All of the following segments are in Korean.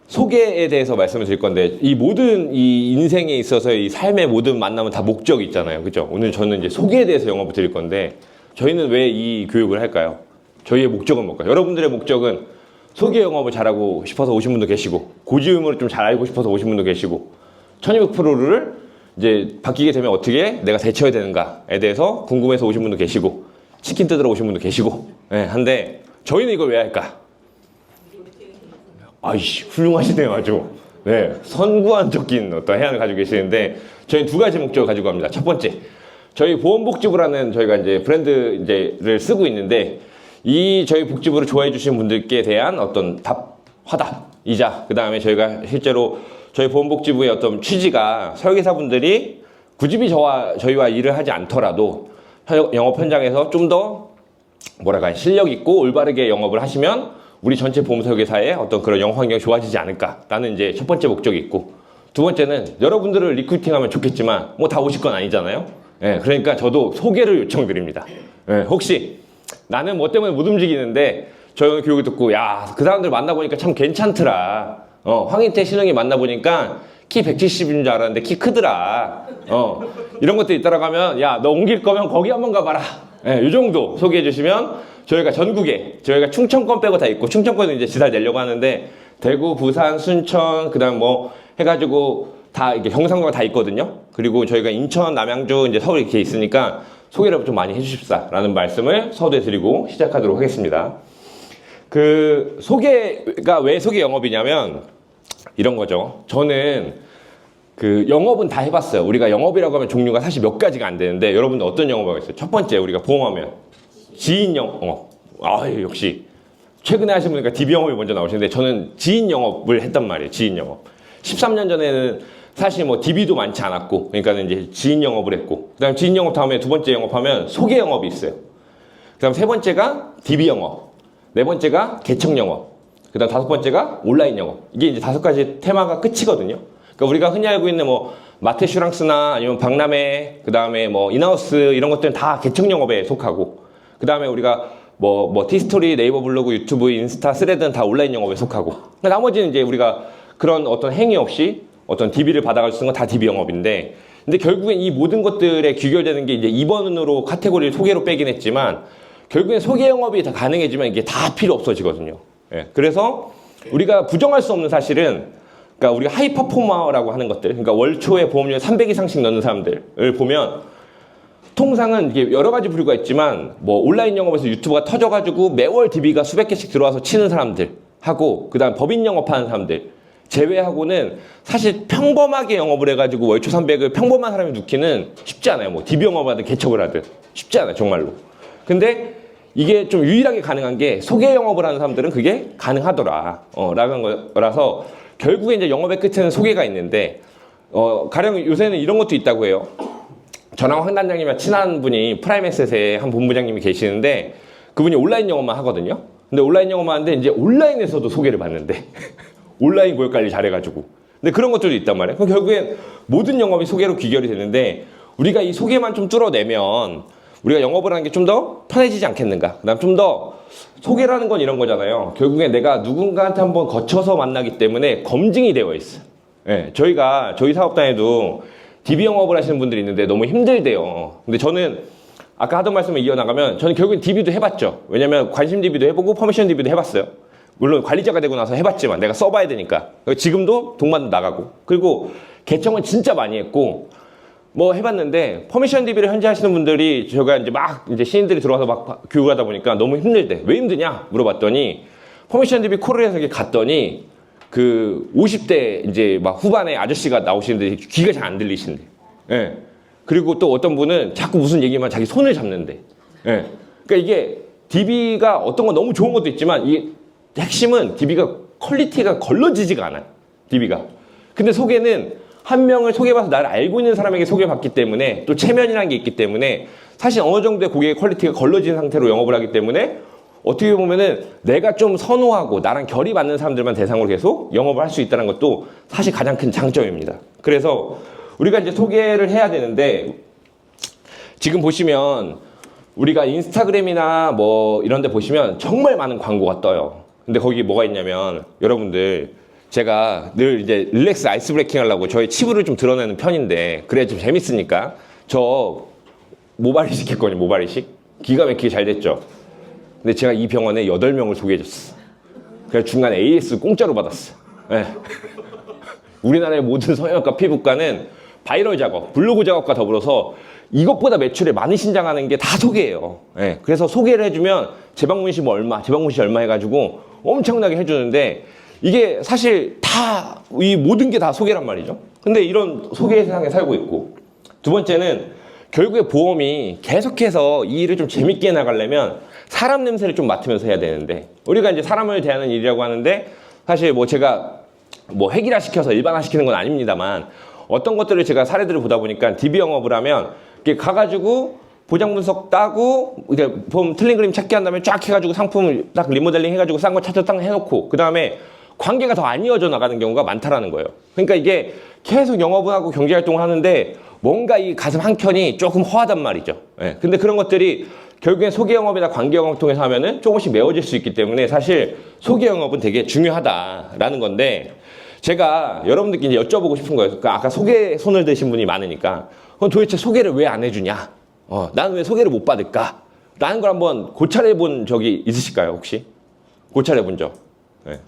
소개에 대해서 말씀을 드릴 건데, 이 모든 이 인생에 있어서 이 삶의 모든 만남은 다 목적이 있잖아요. 그죠? 오늘 저는 이제 소개에 대해서 영업을 드릴 건데, 저희는 왜 이 교육을 할까요? 저희의 목적은 뭘까요? 여러분들의 목적은 소개 영업을 잘하고 싶어서 오신 분도 계시고, 고지음으로 좀 잘 알고 싶어서 오신 분도 계시고, 1200%를 이제 바뀌게 되면 어떻게 내가 대처해야 되는가에 대해서 궁금해서 오신 분도 계시고, 치킨 뜯으러 오신 분도 계시고, 네, 한데 저희는 이걸 왜 할까? 아이씨, 훌륭하시네요, 아주. 네, 선구안적인 어떤 해안을 가지고 계시는데, 저희는 두 가지 목적을 가지고 갑니다. 첫 번째, 저희 보험복지부라는 저희가 이제 브랜드 이제를 쓰고 있는데, 이 저희 복지부를 좋아해 주신 분들께 대한 어떤 화답이자, 그 다음에 저희가 실제로 저희 보험복지부의 어떤 취지가 설계사분들이 굳이 저희와 일을 하지 않더라도 영업 현장에서 좀 더 뭐랄까 실력 있고 올바르게 영업을 하시면 우리 전체 보험 설계사의 어떤 그런 영업 환경이 좋아지지 않을까라는 이제 첫 번째 목적이 있고, 두 번째는 여러분들을 리크루팅하면 좋겠지만 뭐 다 오실 건 아니잖아요. 예, 그러니까 저도 소개를 요청드립니다. 예, 혹시 나는 뭐 때문에 못 움직이는데 저희 교육을 듣고 야, 그 사람들 만나보니까 참 괜찮더라. 황인태 신흥이 만나보니까 키 170인 줄 알았는데 키 크더라. 이런 것들 있다라고 하면 야, 너 옮길 거면 거기 한번 가봐라. 예, 이 정도 소개해 주시면 저희가 전국에, 저희가 충청권 빼고 다 있고, 충청권은 이제 지사를 내려고 하는데, 대구, 부산, 순천, 그 다음 뭐 해가지고 다 이렇게 경상도가 다 있거든요. 그리고 저희가 인천, 남양주, 이제 서울 이렇게 있으니까 소개를 좀 많이 해주십사라는 말씀을 서두에 드리고 시작하도록 하겠습니다. 그 소개가 왜 소개 영업이냐면 이런 거죠. 저는 그 영업은 다 해봤어요. 우리가 영업이라고 하면 종류가 사실 몇 가지가 안 되는데, 여러분들 어떤 영업을 하겠어요? 첫 번째, 우리가 보험하면 지인 영업. 역시 최근에 하신 분이니까 DB 영업이 먼저 나오시는데, 저는 지인 영업을 했단 말이에요. 지인 영업. 13년 전에는 사실 뭐 DB도 많지 않았고, 그러니까 이제 지인 영업을 했고, 그 다음 지인 영업 다음에 두 번째 영업하면 소개 영업이 있어요. 그 다음 세 번째가 DB 영업, 네 번째가 개척 영업, 그 다음 다섯 번째가 온라인 영업. 이게 이제 다섯 가지 테마가 끝이거든요. 그러니까 우리가 흔히 알고 있는 뭐 마테슈랑스나 아니면 박람회, 그 다음에 뭐 인하우스 이런 것들은 다 개척 영업에 속하고, 그 다음에 우리가 뭐 티스토리, 네이버 블로그, 유튜브, 인스타, 스레드는 다 온라인 영업에 속하고, 나머지는 이제 우리가 그런 어떤 행위 없이 어떤 DB를 받아가지고 쓰는 건 다 DB 영업인데, 근데 결국엔 이 모든 것들에 귀결되는 게 이제 2번으로 카테고리를 소개로 빼긴 했지만, 결국엔 소개 영업이 다 가능해지면 이게 다 필요 없어지거든요. 예, 그래서 우리가 부정할 수 없는 사실은, 그러니까 우리가 하이 퍼포머라고 하는 것들, 그러니까 월초에 보험료에 300 이상씩 넣는 사람들을 보면, 통상은 이게 여러 가지 부류가 있지만, 뭐 온라인 영업에서 유튜브가 터져가지고 매월 DB가 수백 개씩 들어와서 치는 사람들 하고, 그 다음 법인 영업하는 사람들 제외하고는 사실 평범하게 영업을 해가지고 월초 300을 평범한 사람이 넣기는 쉽지 않아요. 뭐 DB 영업을 하든 개척을 하든 쉽지 않아요, 정말로. 근데 이게 좀 유일하게 가능한 게, 소개 영업을 하는 사람들은 그게 가능하더라 라는 거라서, 결국에 이제 영업의 끝에는 소개가 있는데, 가령 요새는 이런 것도 있다고 해요. 저랑 황 단장님이랑 친한 분이 프라임에셋에 한 본부장님이 계시는데, 그분이 온라인 영업만 하거든요. 근데 온라인 영업만 하는데 이제 온라인에서도 소개를 받는데 온라인 고객 관리 잘해가지고. 근데 그런 것들도 있단 말이에요. 그럼 결국엔 모든 영업이 소개로 귀결이 되는데, 우리가 이 소개만 좀 뚫어내면 우리가 영업을 하는 게 좀 더 편해지지 않겠는가. 그 다음 좀 더 소개라는 건 이런 거잖아요. 결국엔 내가 누군가한테 한번 거쳐서 만나기 때문에 검증이 되어 있어요. 예, 저희 사업단에도 DB 영업을 하시는 분들이 있는데 너무 힘들대요. 근데 저는 아까 하던 말씀을 이어나가면, 저는 결국엔 DB도 해봤죠. 왜냐면 관심 DB도 해보고 퍼미션 DB도 해봤어요. 물론 관리자가 되고 나서 해봤지만 내가 써봐야 되니까. 지금도 동반도 나가고, 그리고 개청은 진짜 많이 했고 뭐 해봤는데, 퍼미션 DB를 현재 하시는 분들이, 제가 이제 막 이제 신인들이 들어와서 막 교육을 하다 보니까 너무 힘들대. 왜 힘드냐 물어봤더니, 퍼미션 DB 콜을 해서 갔더니 그 50대 이제 막 후반에 아저씨가 나오시는데 귀가 잘 안 들리신대. 예. 그리고 또 어떤 분은 자꾸 무슨 얘기만 자기 손을 잡는데. 예. 그러니까 이게 DB가 어떤 건 너무 좋은 것도 있지만, 이 핵심은 DB가 퀄리티가 걸러지지가 않아요. DB가. 근데 소개는 한 명을 소개받아서 나를 알고 있는 사람에게 소개받기 때문에, 또 체면이라는 게 있기 때문에 사실 어느 정도의 고객의 퀄리티가 걸러진 상태로 영업을 하기 때문에, 어떻게 보면은 내가 좀 선호하고 나랑 결이 맞는 사람들만 대상으로 계속 영업을 할 수 있다는 것도 사실 가장 큰 장점입니다. 그래서 우리가 이제 소개를 해야 되는데, 지금 보시면 우리가 인스타그램이나 뭐 이런 데 보시면 정말 많은 광고가 떠요. 근데 거기 뭐가 있냐면, 여러분들 제가 늘 이제 릴렉스 아이스 브레이킹 하려고 저의 치부를 좀 드러내는 편인데, 그래야 좀 재밌으니까. 저 모발 이식했거든요, 모발 이식. 기가 막히게 잘 됐죠. 근데 제가 이 병원에 8명을 소개해줬어. 그래서 중간에 AS 공짜로 받았어. 네. 우리나라의 모든 성형외과 피부과는 바이럴 작업, 블로그 작업과 더불어서 이것보다 매출에 많이 신장하는 게 다 소개예요. 네. 그래서 소개를 해주면 재방문 시 뭐 얼마, 재방문 시 얼마 해가지고 엄청나게 해주는데, 이게 사실 다, 이 모든 게 다 소개란 말이죠. 근데 이런 소개 세상에 살고 있고, 두 번째는 결국에 보험이 계속해서 이 일을 좀 재밌게 나가려면 사람 냄새를 좀 맡으면서 해야 되는데, 우리가 이제 사람을 대하는 일이라고 하는데, 사실 뭐 제가 뭐 획일화 시켜서 일반화 시키는 건 아닙니다만, 어떤 것들을 제가 사례들을 보다 보니까 DB 영업을 하면 이렇게 가가지고 보장 분석 따고, 이제 보험 틀린 그림 찾기 한 다음에 쫙 해가지고 상품을 딱 리모델링 해가지고 싼 거 찾아 딱 해놓고, 그 다음에 관계가 더 안 이어져 나가는 경우가 많다라는 거예요. 그러니까 이게 계속 영업을 하고 경제활동을 하는데 뭔가 이 가슴 한켠이 조금 허하단 말이죠. 예. 근데 그런 것들이 결국엔 소개 영업이나 관계 영업을 통해서 하면은 조금씩 메워질 수 있기 때문에 사실 소개 영업은 되게 중요하다라는 건데, 제가 여러분들께 이제 여쭤보고 싶은 거예요. 그러니까 아까 소개 손을 드신 분이 많으니까, 그럼 도대체 소개를 왜 안 해주냐? 나는 왜 소개를 못 받을까? 라는 걸 한번 고찰해 본 적이 있으실까요, 혹시? 고찰해 본 적? 네.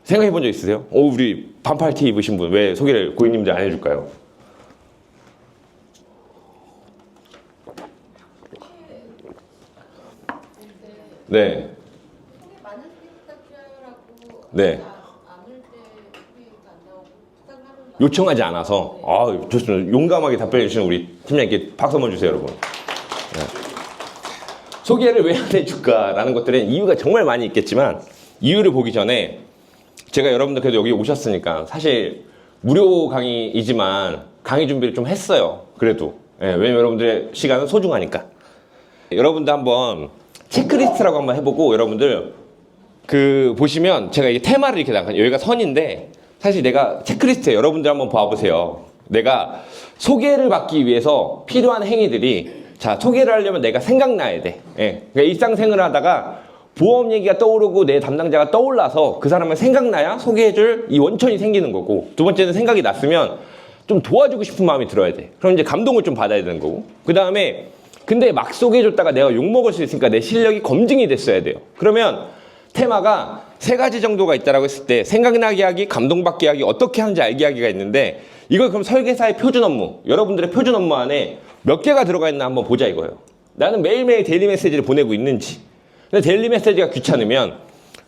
생각해 본 적 있으세요? 우리 반팔 티 입으신 분 왜 소개를 고객님들 안 해줄까요? 네. 네. 요청하지 않아서. 좋습니다. 용감하게 답변해 주시는 우리 팀장님께 박수 한번 주세요, 여러분. 네. 소개를 왜 안 해줄까라는 것들은 이유가 정말 많이 있겠지만, 이유를 보기 전에 제가 여러분들 그래도 여기 오셨으니까 사실 무료 강의이지만 강의 준비를 좀 했어요. 그래도. 왜냐면 여러분들의 시간은 소중하니까. 여러분들 한번 체크리스트라고 한번 해보고, 여러분들 보시면 제가 이 테마를 이렇게 나가, 여기가 선인데 사실 내가 체크리스트에 여러분들 한번 봐보세요. 내가 소개를 받기 위해서 필요한 행위들이, 자, 소개를 하려면 내가 생각나야 돼. 그러니까 일상생활을 하다가 보험 얘기가 떠오르고 내 담당자가 떠올라서 그 사람을 생각나야 소개해줄 이 원천이 생기는 거고, 두 번째는 생각이 났으면 좀 도와주고 싶은 마음이 들어야 돼. 그럼 이제 감동을 좀 받아야 되는 거고, 그 다음에 근데 막 소개해줬다가 내가 욕먹을 수 있으니까 내 실력이 검증이 됐어야 돼요. 그러면 테마가 3가지 정도가 있다라고 했을 때, 생각나게 하기, 감동받게 하기, 어떻게 하는지 알게 하기가 있는데, 이걸 그럼 설계사의 표준 업무, 여러분들의 표준 업무 안에 몇 개가 들어가 있나 한번 보자 이거예요. 나는 매일매일 데일리 메시지를 보내고 있는지, 근데 데일리 메시지가 귀찮으면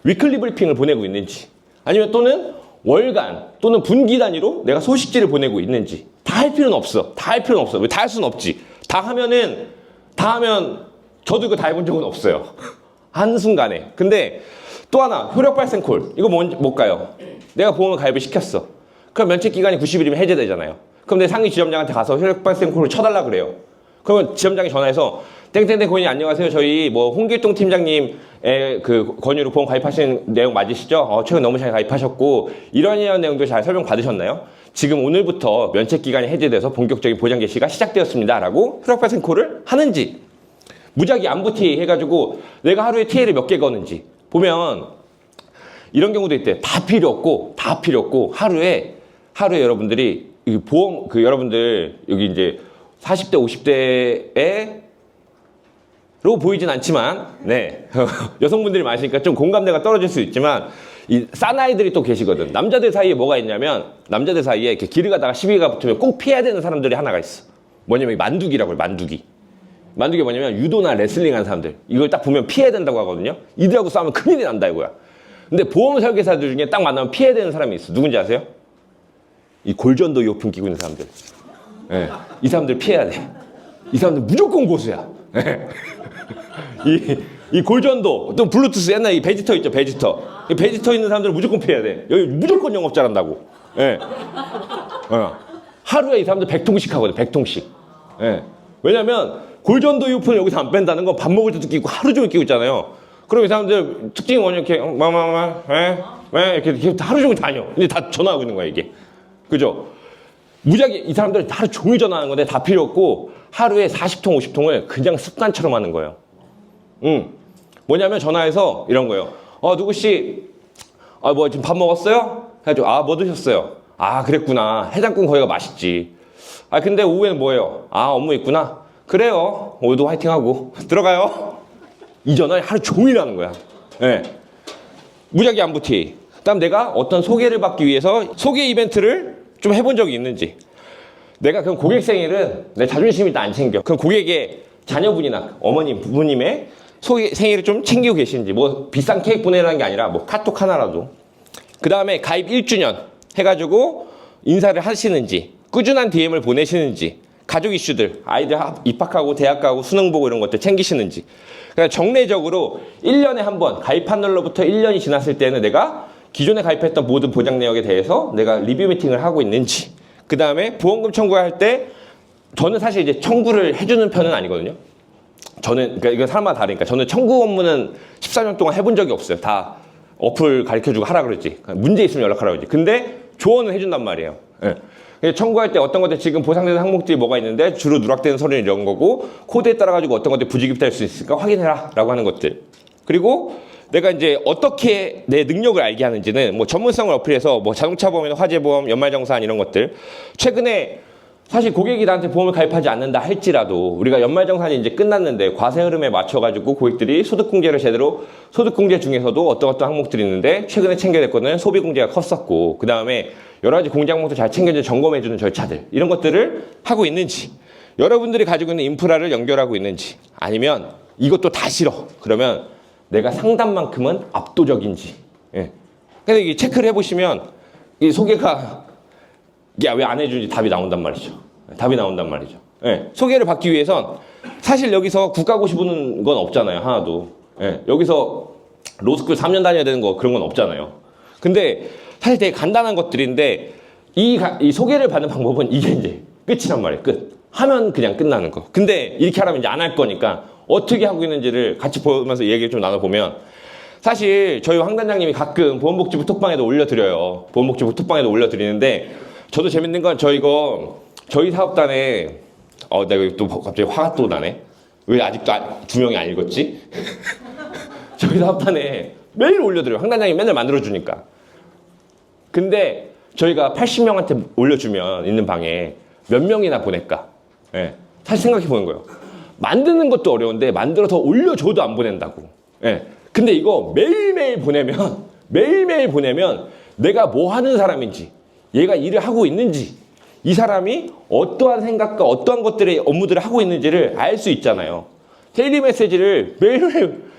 위클리 브리핑을 보내고 있는지, 아니면 또는 월간 또는 분기 단위로 내가 소식지를 보내고 있는지. 다 할 필요는 없어. 다 할 필요는 없어. 왜 다 할 수는 없지. 다 하면 저도 이거 다 해본 적은 없어요. 한순간에. 근데 또 하나, 효력 발생 콜. 이거 뭘까요? 내가 보험을 가입을 시켰어. 그럼 면책 기간이 90일이면 해제되잖아요. 그럼 내 상위 지점장한테 가서 효력 발생 콜을 쳐달라 그래요. 그러면 지점장이 전화해서 땡땡땡 고객님 안녕하세요. 저희 뭐 홍길동 팀장님의 그 권유로 보험 가입하신 내용 맞으시죠? 최근 너무 잘 가입하셨고 이런 내용도 잘 설명 받으셨나요? 지금 오늘부터 면책 기간이 해제돼서 본격적인 보장 개시가 시작되었습니다. 라고 효력 발생 콜을 하는지, 무작위 안부 TA 해가지고 내가 하루에 TA를 몇 개 거는지 보면 이런 경우도 있대. 다 필요 없고 하루에 여러분들이 보험 여러분들 여기 이제 40대 50대로 보이진 않지만 여성분들이 많으니까 좀 공감대가 떨어질 수 있지만 이 사나이들이 또 계시거든. 남자들 사이에 뭐가 있냐면, 남자들 사이에 이렇게 길을 가다가 시비가 붙으면 꼭 피해야 되는 사람들이 하나가 있어. 뭐냐면 만두기라고 해요. 만두기 뭐냐면 유도나 레슬링 하는 사람들, 이걸 딱 보면 피해야 된다고 하거든요. 이들하고 싸우면 큰일이 난다 이거야. 근데 보험 설계사들 중에 딱 만나면 피해야 되는 사람이 있어. 누군지 아세요? 이 골전도 이어폰 끼고 있는 사람들. 이 사람들 피해야 돼. 이 사람들 무조건 고수야. 이 골전도, 또 블루투스, 옛날에 이 베지터 있죠, 베지터. 이 베지터 있는 사람들은 무조건 피해야 돼. 여기 무조건 영업 잘한다고. 하루에 이 사람들 100통씩 하거든, 100통씩. 왜냐면 골전도 이어폰을 여기서 안 뺀다는 건 밥 먹을 때도 끼고 하루 종일 끼고 있잖아요. 그럼 이 사람들 특징이 뭐냐, 이렇게 이렇게 하루 종일 다녀. 근데 다 전화하고 있는 거야 이게. 그죠? 무지하게 이 사람들 하루 종일 전화하는 건데 다 필요 없고 하루에 40통, 50통을 그냥 습관처럼 하는 거예요. 뭐냐면 전화해서 이런 거예요. 누구씨, 아, 뭐 지금 밥 먹었어요? 해가지고 아, 뭐 드셨어요? 아, 그랬구나. 해장국 거기가 맛있지. 아, 근데 오후에는 뭐예요? 아, 업무 있구나. 그래요. 오늘도 화이팅하고 들어가요. 이 전화를 하루 종일 하는 거야. 예. 무작위 안부티. 그다음 내가 어떤 소개를 받기 위해서 소개 이벤트를 좀 해본 적이 있는지. 내가 그럼 고객 생일은 내 자존심이 안 챙겨. 그럼 고객의 자녀분이나 어머님, 부모님의 소개 생일을 좀 챙기고 계신지. 뭐 비싼 케이크 보내라는 게 아니라 뭐 카톡 하나라도. 그 다음에 가입 1주년 해가지고 인사를 하시는지, 꾸준한 DM을 보내시는지, 가족 이슈들, 아이들 입학하고 대학 가고 수능 보고 이런 것들 챙기시는지. 그러니까 정례적으로 1년에 한 번, 가입한 날로부터 1년이 지났을 때는 내가 기존에 가입했던 모든 보장 내역에 대해서 내가 리뷰 미팅을 하고 있는지. 그 다음에 보험금 청구할 때 저는 사실 이제 청구를 해주는 편은 아니거든요. 저는, 그러니까 이건 사람마다 다르니까. 저는 청구 업무는 14년 동안 해본 적이 없어요. 다 어플 가르쳐주고 하라 그러지. 문제 있으면 연락하라 그러지. 근데 조언은 해준단 말이에요. 예. 청구할 때 어떤 것들 지금 보상되는 항목들이 뭐가 있는데 주로 누락되는 서류는 이런 거고 코드에 따라 가지고 어떤 것들이 부지급될 수 있을까 확인해라 라고 하는 것들. 그리고 내가 이제 어떻게 내 능력을 알게 하는지는 뭐 전문성을 어필해서 뭐 자동차 보험이나 화재 보험, 연말정산 이런 것들. 최근에 사실 고객이 나한테 보험을 가입하지 않는다 할지라도 우리가 연말정산이 이제 끝났는데 과세 흐름에 맞춰가지고 고객들이 소득공제를 제대로 소득공제 중에서도 어떤 항목들이 있는데 최근에 챙겨야 될 거는 소비공제가 컸었고 그 다음에 여러 가지 공제 항목도 잘 챙겨주는 점검해주는 절차들 이런 것들을 하고 있는지 여러분들이 가지고 있는 인프라를 연결하고 있는지 아니면 이것도 다 싫어 그러면 내가 상담만큼은 압도적인지. 예. 근데 이게 체크를 해보시면 이 소개가 왜 안 해주는지 답이 나온단 말이죠. 답이 나온단 말이죠. 예. 소개를 받기 위해선 사실 여기서 국가고시 보는 건 없잖아요. 하나도. 예. 여기서 로스쿨 3년 다녀야 되는 거 그런 건 없잖아요. 근데 사실 되게 간단한 것들인데 이 소개를 받는 방법은 이게 이제 끝이란 말이에요. 끝. 하면 그냥 끝나는 거. 근데 이렇게 하라면 이제 안 할 거니까 어떻게 하고 있는지를 같이 보면서 얘기를 좀 나눠보면 사실 저희 황 단장님이 가끔 보험복지부 톡방에도 올려드려요. 보험복지부 톡방에도 올려드리는데 저도 재밌는 건 저희 사업단에 내가 또 갑자기 화가 또 나네. 왜 아직도 두 명이 안 읽었지? 저희 사업단에 매일 올려드려요. 황 단장님이 맨날 만들어주니까. 근데 저희가 80명한테 올려주면 있는 방에 몇 명이나 보낼까? 예. 사실 생각해 보는 거예요. 만드는 것도 어려운데 만들어서 올려줘도 안 보낸다고. 예. 근데 이거 매일매일 보내면 내가 뭐 하는 사람인지 얘가 일을 하고 있는지 이 사람이 어떠한 생각과 어떠한 것들의 업무들을 하고 있는지를 알 수 있잖아요. 데일리 메시지를 매일매일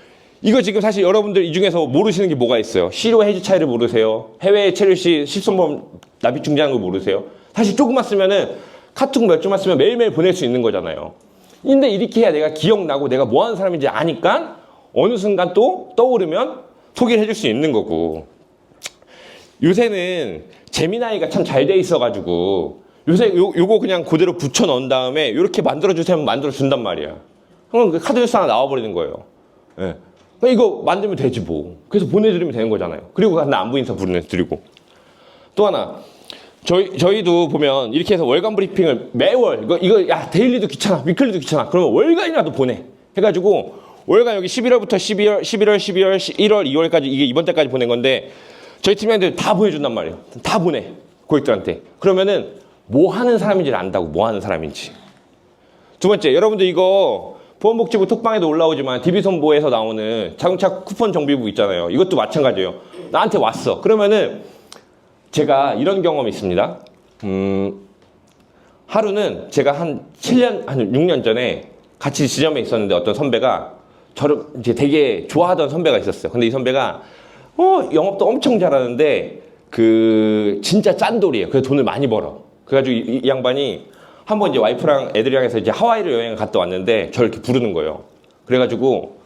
이거 지금 사실 여러분들 이 중에서 모르시는 게 뭐가 있어요. 실효 해지 차이를 모르세요. 해외 체류 시 실손보험 납입 중지하는 거 모르세요. 사실 조금만 쓰면은 카톡 몇 줄만 쓰면 매일매일 보낼 수 있는 거잖아요. 근데 이렇게 해야 내가 기억나고 내가 뭐 하는 사람인지 아니까 어느 순간 또 떠오르면 소개를 해줄 수 있는 거고. 요새는 제미나이가 참 잘 돼 있어가지고 요새 요거 그냥 그대로 붙여 넣은 다음에 이렇게 만들어주세요 하면 만들어준단 말이야. 그럼 그 카드 뉴스 하나 나와버리는 거예요. 예. 이거 만들면 되지 뭐. 그래서 보내드리면 되는 거잖아요. 그리고 나 안부인사 드리고. 또 하나. 저희도 보면 이렇게 해서 월간 브리핑을 매월 이거 야 데일리도 귀찮아 위클리도 귀찮아 그러면 월간이라도 보내 해가지고 월간 여기 11월부터 11월 1월 2월까지 이게 이번 달까지 보낸 건데 저희 팀장들 다 보내준단 말이에요. 다 보내 고객들한테. 그러면은 뭐 하는 사람인지를 안다고. 뭐 하는 사람인지. 두 번째 여러분들 이거 보험복지부 톡방에도 올라오지만 DB손보에서 나오는 자동차 쿠폰 정비부 있잖아요. 이것도 마찬가지예요. 나한테 왔어. 그러면은 제가 이런 경험이 있습니다. 하루는 제가 한 6년 전에 같이 지점에 있었는데 어떤 선배가 저를 이제 되게 좋아하던 선배가 있었어요. 근데 이 선배가 영업도 엄청 잘하는데 진짜 짠돌이에요. 그래서 돈을 많이 벌어. 그래가지고 이 양반이 한번 이제 와이프랑 애들이랑 해서 이제 하와이를 여행을 갔다 왔는데 저를 이렇게 부르는 거예요. 그래가지고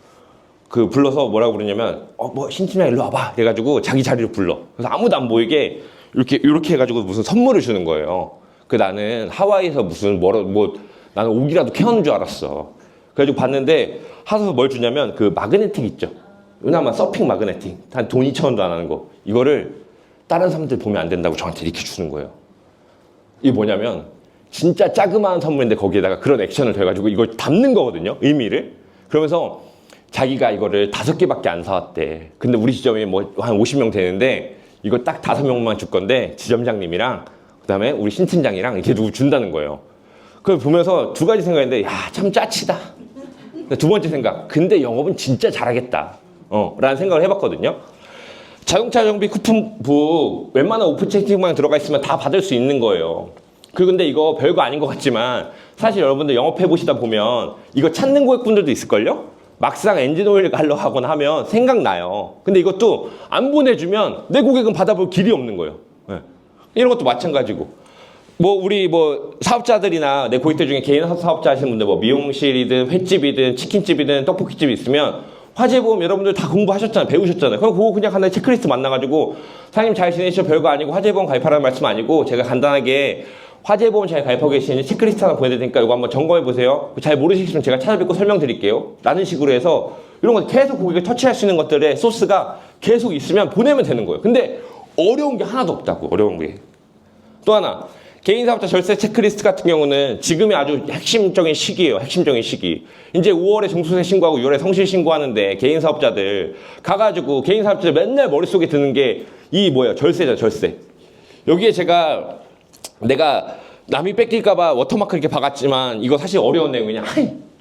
불러서 뭐라고 부르냐면 신팀장 일로 와봐. 그래가지고 자기 자리를 불러. 그래서 아무도 안 보이게 이렇게 해가지고 무슨 선물을 주는 거예요. 나는 하와이에서 무슨 나는 오기라도 캐오는 줄 알았어. 그래가지고 봤는데 하서 뭘 주냐면 마그네틱 있죠. 그나마 서핑 마그네틱 한 돈 2,000원도 안 하는 거. 이거를 다른 사람들 보면 안 된다고 저한테 이렇게 주는 거예요. 이게 뭐냐면 진짜 자그마한 선물인데 거기에다가 그런 액션을 돼가지고 이걸 담는 거거든요. 의미를. 그러면서 자기가 이거를 5개밖에 안 사왔대. 근데 우리 지점이 뭐 한 50명 되는데 이거 딱 5명만 줄 건데 지점장님이랑 그다음에 우리 신팀장이랑 이렇게 누구 준다는 거예요. 그걸 보면서 두 가지 생각했는데 야, 참 짜치다. 두 번째 생각, 근데 영업은 진짜 잘하겠다. 라는 생각을 해봤거든요. 자동차 정비 쿠폰북 웬만한 오픈 채팅방에 들어가 있으면 다 받을 수 있는 거예요. 근데 이거 별거 아닌 것 같지만 사실 여러분들 영업해 보시다 보면 이거 찾는 고객분들도 있을걸요? 막상 엔진 오일 갈러 하거나 하면 생각나요. 근데 이것도 안 보내주면 내 고객은 받아볼 길이 없는 거예요. 네. 이런 것도 마찬가지고. 뭐 우리 뭐 사업자들이나 내 고객들 중에 개인 사업자 하시는 분들 뭐 미용실이든 횟집이든 치킨집이든 떡볶이집이 있으면 화재보험 여러분들 다 공부하셨잖아요. 배우셨잖아요. 그럼 그거 그냥 하나의 체크리스트 만나가지고 사장님 잘 지내시죠? 별거 아니고 화재보험 가입하라는 말씀 아니고 제가 간단하게 화재보험 잘 가입하고 계시는지 체크리스트 하나 보내드릴 테니까 이거 한번 점검해 보세요. 잘 모르시겠으면 제가 찾아뵙고 설명드릴게요. 라는 식으로 해서 이런 거 계속 고객을 터치할 수 있는 것들의 소스가 계속 있으면 보내면 되는 거예요. 근데 어려운 게 하나도 없다고. 어려운 게. 또 하나. 개인사업자 절세 체크리스트 같은 경우는 지금이 아주 핵심적인 시기예요. 핵심적인 시기. 이제 5월에 종수세 신고하고 6월에 성실 신고하는데 개인사업자들 가가지고 개인사업자들 맨날 머릿속에 드는 게 이 뭐야 절세죠. 절세. 여기에 내가 남이 뺏길까봐 워터마크 이렇게 박았지만 이거 사실 어려운 내용이냐.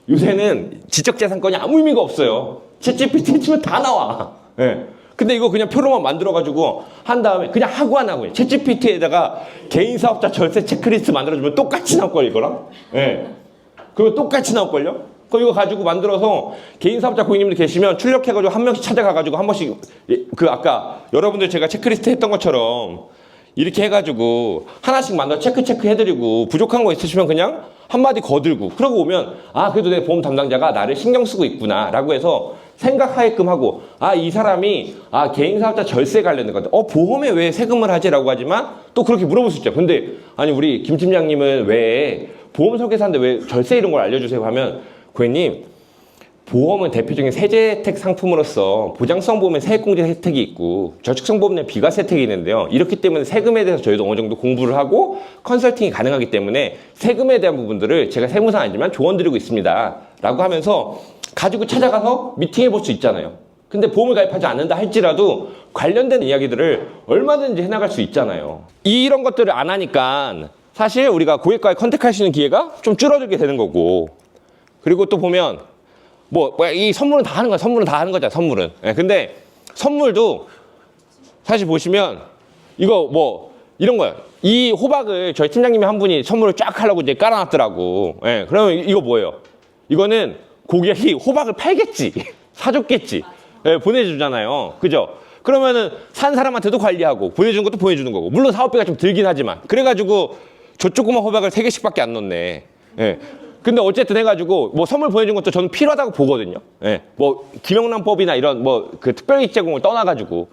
요새는 지적재산권이 아무 의미가 없어요. 챗GPT 치면 다 나와. 네. 근데 이거 그냥 표로만 만들어가지고 한 다음에 그냥 하고 안 하고 챗GPT에다가 개인사업자 절세 체크리스트 만들어주면 똑같이 나올걸요, 이거랑? 예. 네. 그거 똑같이 나올걸요? 그럼 이거 가지고 만들어서 개인사업자 고객님들 계시면 출력해가지고 한 명씩 찾아가가지고 한 번씩 아까 여러분들 제가 체크리스트 했던 것처럼 이렇게 해가지고 하나씩 만들어 체크 해드리고 부족한 거 있으시면 그냥 한마디 거들고 그러고 오면 아 그래도 내 보험 담당자가 나를 신경 쓰고 있구나 라고 해서 생각하게끔 하고 이 사람이 개인사업자 절세 관련된 건데 보험에 왜 세금을 하지? 라고 하지만 또 그렇게 물어볼 수 있죠. 근데 아니 우리 김 팀장님은 왜 보험 설계사인데 왜 절세 이런 걸 알려주세요 하면 고객님 보험은 대표적인 세제 혜택 상품으로서 보장성 보험에 세액공제 혜택이 있고 저축성 보험에 비과세 혜택이 있는데요. 이렇기 때문에 세금에 대해서 저희도 어느 정도 공부를 하고 컨설팅이 가능하기 때문에 세금에 대한 부분들을 제가 세무사는 아니지만 조언 드리고 있습니다. 라고 하면서 가지고 찾아가서 미팅해 볼 수 있잖아요. 근데 보험을 가입하지 않는다 할지라도 관련된 이야기들을 얼마든지 해나갈 수 있잖아요. 이런 것들을 안 하니까 사실 우리가 고객과의 컨택할 수 있는 기회가 좀 줄어들게 되는 거고 그리고 또 보면 이 선물은 다 하는 거야. 선물은 다 하는 거잖아, 선물은. 예, 근데 선물도 사실 보시면 이거 이런 거야. 이 호박을 저희 팀장님이 한 분이 선물을 쫙 하려고 이제 깔아놨더라고. 예, 그러면 이거 뭐예요? 이거는 고객이 호박을 팔겠지. 사줬겠지. 예, 보내주잖아요. 그죠? 그러면은 산 사람한테도 관리하고 보내주는 것도 보내주는 거고. 물론 사업비가 좀 들긴 하지만. 그래가지고 저 조그만 호박을 3개씩밖에 안 넣네. 예. 근데 어쨌든 해가지고 선물 보내준 것도 저는 필요하다고 보거든요. 예. 김영란법이나 이런 그 특별히 제공을 떠나가지고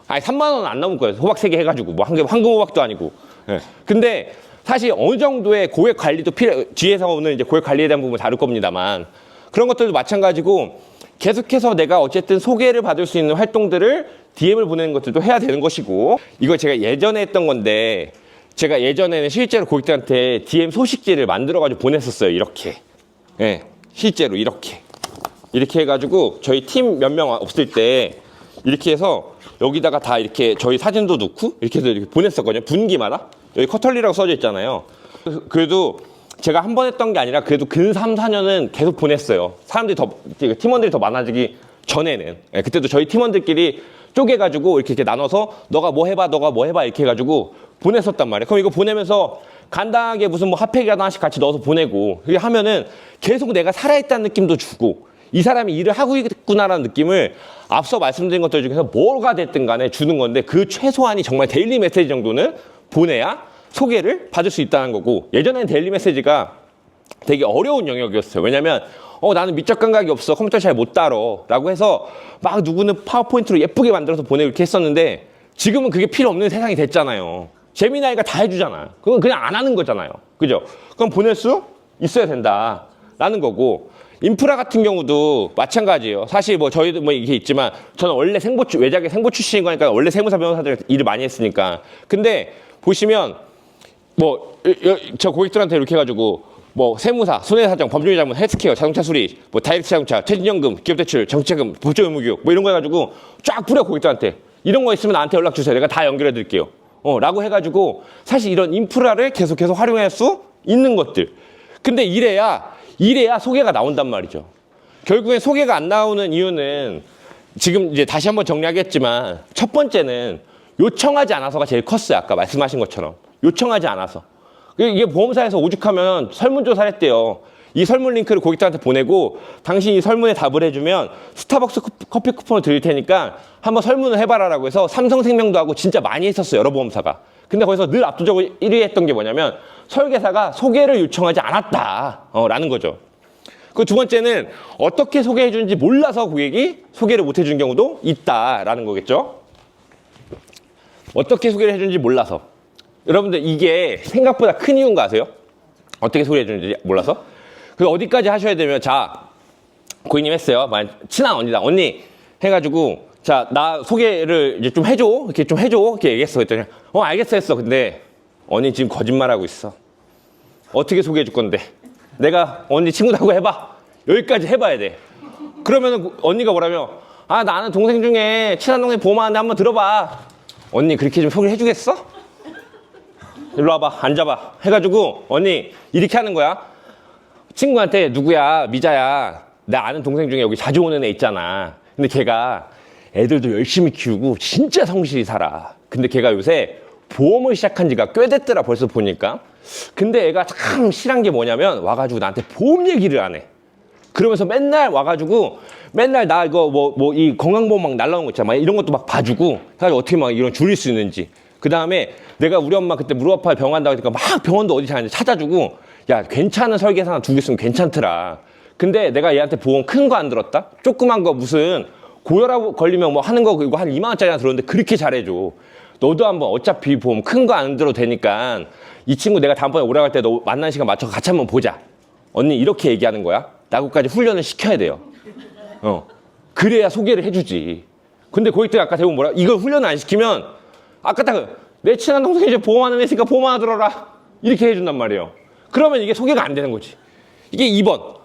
3만 원 안 넘을 거예요. 호박 3개 해가지고 황금 호박도 아니고. 예. 근데 사실 어느 정도의 고객 관리도 뒤에서 오는 이제 고객 관리에 대한 부분을 다룰 겁니다만 그런 것들도 마찬가지고 계속해서 내가 어쨌든 소개를 받을 수 있는 활동들을 DM을 보내는 것들도 해야 되는 것이고 이거 제가 예전에 했던 건데 제가 예전에는 실제로 고객들한테 DM 소식지를 만들어가지고 보냈었어요. 이렇게. 예, 실제로 이렇게 해가지고 저희 팀 몇 명 없을 때 이렇게 해서 여기다가 다 이렇게 저희 사진도 넣고 이렇게 해서 이렇게 보냈었거든요. 분기마다. 여기 커털리라고 써져 있잖아요. 그래도 제가 한 번 했던 게 아니라 그래도 근 3, 4년은 계속 보냈어요. 팀원들이 더 많아지기 전에는. 예, 그때도 저희 팀원들끼리 쪼개가지고 이렇게 나눠서 너가 뭐 해봐 이렇게 해가지고 보냈었단 말이에요. 그럼 이거 보내면서 간단하게 무슨 핫팩이라도 하나씩 같이 넣어서 보내고 이렇게 하면은 계속 내가 살아있다는 느낌도 주고 이 사람이 일을 하고 있구나라는 느낌을 앞서 말씀드린 것들 중에서 뭐가 됐든 간에 주는 건데 그 최소한이 정말 데일리 메시지 정도는 보내야 소개를 받을 수 있다는 거고 예전에는 데일리 메시지가 되게 어려운 영역이었어요. 왜냐면 나는 미적 감각이 없어. 컴퓨터 잘 못 다뤄. 라고 해서 막 누구는 파워포인트로 예쁘게 만들어서 보내고 이렇게 했었는데 지금은 그게 필요 없는 세상이 됐잖아요. 제미나이가 다 해주잖아요. 그건 그냥 안 하는 거잖아요. 그죠? 그럼 보낼 수 있어야 된다. 라는 거고 인프라 같은 경우도 마찬가지예요. 사실 저희도 이게 있지만 저는 원래 외작의 생보 출신인 거니까 원래 세무사 변호사들 일을 많이 했으니까. 근데 보시면 저 고객들한테 이렇게 해가지고 뭐 세무사, 손해사정, 법률자문, 헬스케어, 자동차 수리, 뭐 다이렉트 자동차, 퇴직연금, 기업대출, 정치자금, 법조의무교육 뭐 이런 거 해가지고 쫙 뿌려 고객들한테 이런 거 있으면 나한테 연락 주세요. 내가 다 연결해 드릴게요. 라고 해가지고 사실 이런 인프라를 계속해서 활용할 수 있는 것들. 근데 이래야 소개가 나온단 말이죠. 결국엔 소개가 안 나오는 이유는 지금 이제 다시 한번 정리하겠지만 첫 번째는 요청하지 않아서가 제일 컸어요. 아까 말씀하신 것처럼. 요청하지 않아서. 이게 보험사에서 오죽하면 설문조사를 했대요. 이 설문 링크를 고객들한테 보내고 당신이 이 설문에 답을 해주면 스타벅스 커피 쿠폰을 드릴 테니까 한번 설문을 해봐라라고 해서 삼성생명도 하고 진짜 많이 했었어요. 여러 보험사가. 근데 거기서 늘 압도적으로 1위 했던 게 뭐냐면 설계사가 소개를 요청하지 않았다 라는 거죠. 그 두 번째는 어떻게 소개해 주는지 몰라서 고객이 소개를 못 해준 경우도 있다라는 거겠죠. 어떻게 소개를 해주는지 몰라서. 여러분들 이게 생각보다 큰 이유인 거 아세요? 어떻게 소개해 주는지 몰라서. 그 어디까지 하셔야 되면 자 고객님 했어요. 친한 언니다. 언니 해가지고 자 나 소개를 이제 좀 해줘. 이렇게 좀 해줘. 이렇게 얘기했어. 그랬더니 알겠어 했어. 근데 언니 지금 거짓말하고 있어. 어떻게 소개해 줄 건데? 내가 언니 친구라고 해봐. 여기까지 해봐야 돼. 그러면 언니가 뭐라며? 나 아는 동생 중에 친한 동생 보험하는데 한번 들어봐. 언니 그렇게 좀 소개해 주겠어? 일로 와봐. 앉아봐. 해가지고 언니 이렇게 하는 거야. 친구한테 누구야 미자야. 나 아는 동생 중에 여기 자주 오는 애 있잖아. 근데 걔가 애들도 열심히 키우고 진짜 성실히 살아. 근데 걔가 요새 보험을 시작한 지가 꽤 됐더라 벌써 보니까. 근데 애가 참 실한 게 뭐냐면 와가지고 나한테 보험 얘기를 안 해. 그러면서 맨날 와가지고 맨날 나 이거 이 건강보험 막 날라오는 거 있잖아. 막 이런 것도 막 봐주고 사실 어떻게 막 이런 줄일 수 있는지. 그 다음에 내가 우리 엄마 그때 무릎 아파 병원 간다고 하니까 막 병원도 어디 자는지 찾아주고 야 괜찮은 설계사 하나 두 개 쓰면 괜찮더라. 근데 내가 얘한테 보험 큰 거 안 들었다? 조그만 거 무슨 고혈압 걸리면 뭐 하는 거 이거 한 2만 원짜리 하나 들었는데 그렇게 잘해줘. 너도 한번 어차피 보험 큰 거 안 들어도 되니까 이 친구 내가 다음번에 오라고 할 때 너 만나는 시간 맞춰서 같이 한번 보자. 언니 이렇게 얘기하는 거야. 라고까지 훈련을 시켜야 돼요. 그래야 소개를 해주지. 근데 고객들이 아까 대부분 뭐라? 이걸 훈련을 안 시키면 아까 딱 내 친한 동생이 이제 보험하는 애 있으니까 보험 하나 들어라. 이렇게 해준단 말이에요. 그러면 이게 소개가 안 되는 거지. 이게 2번.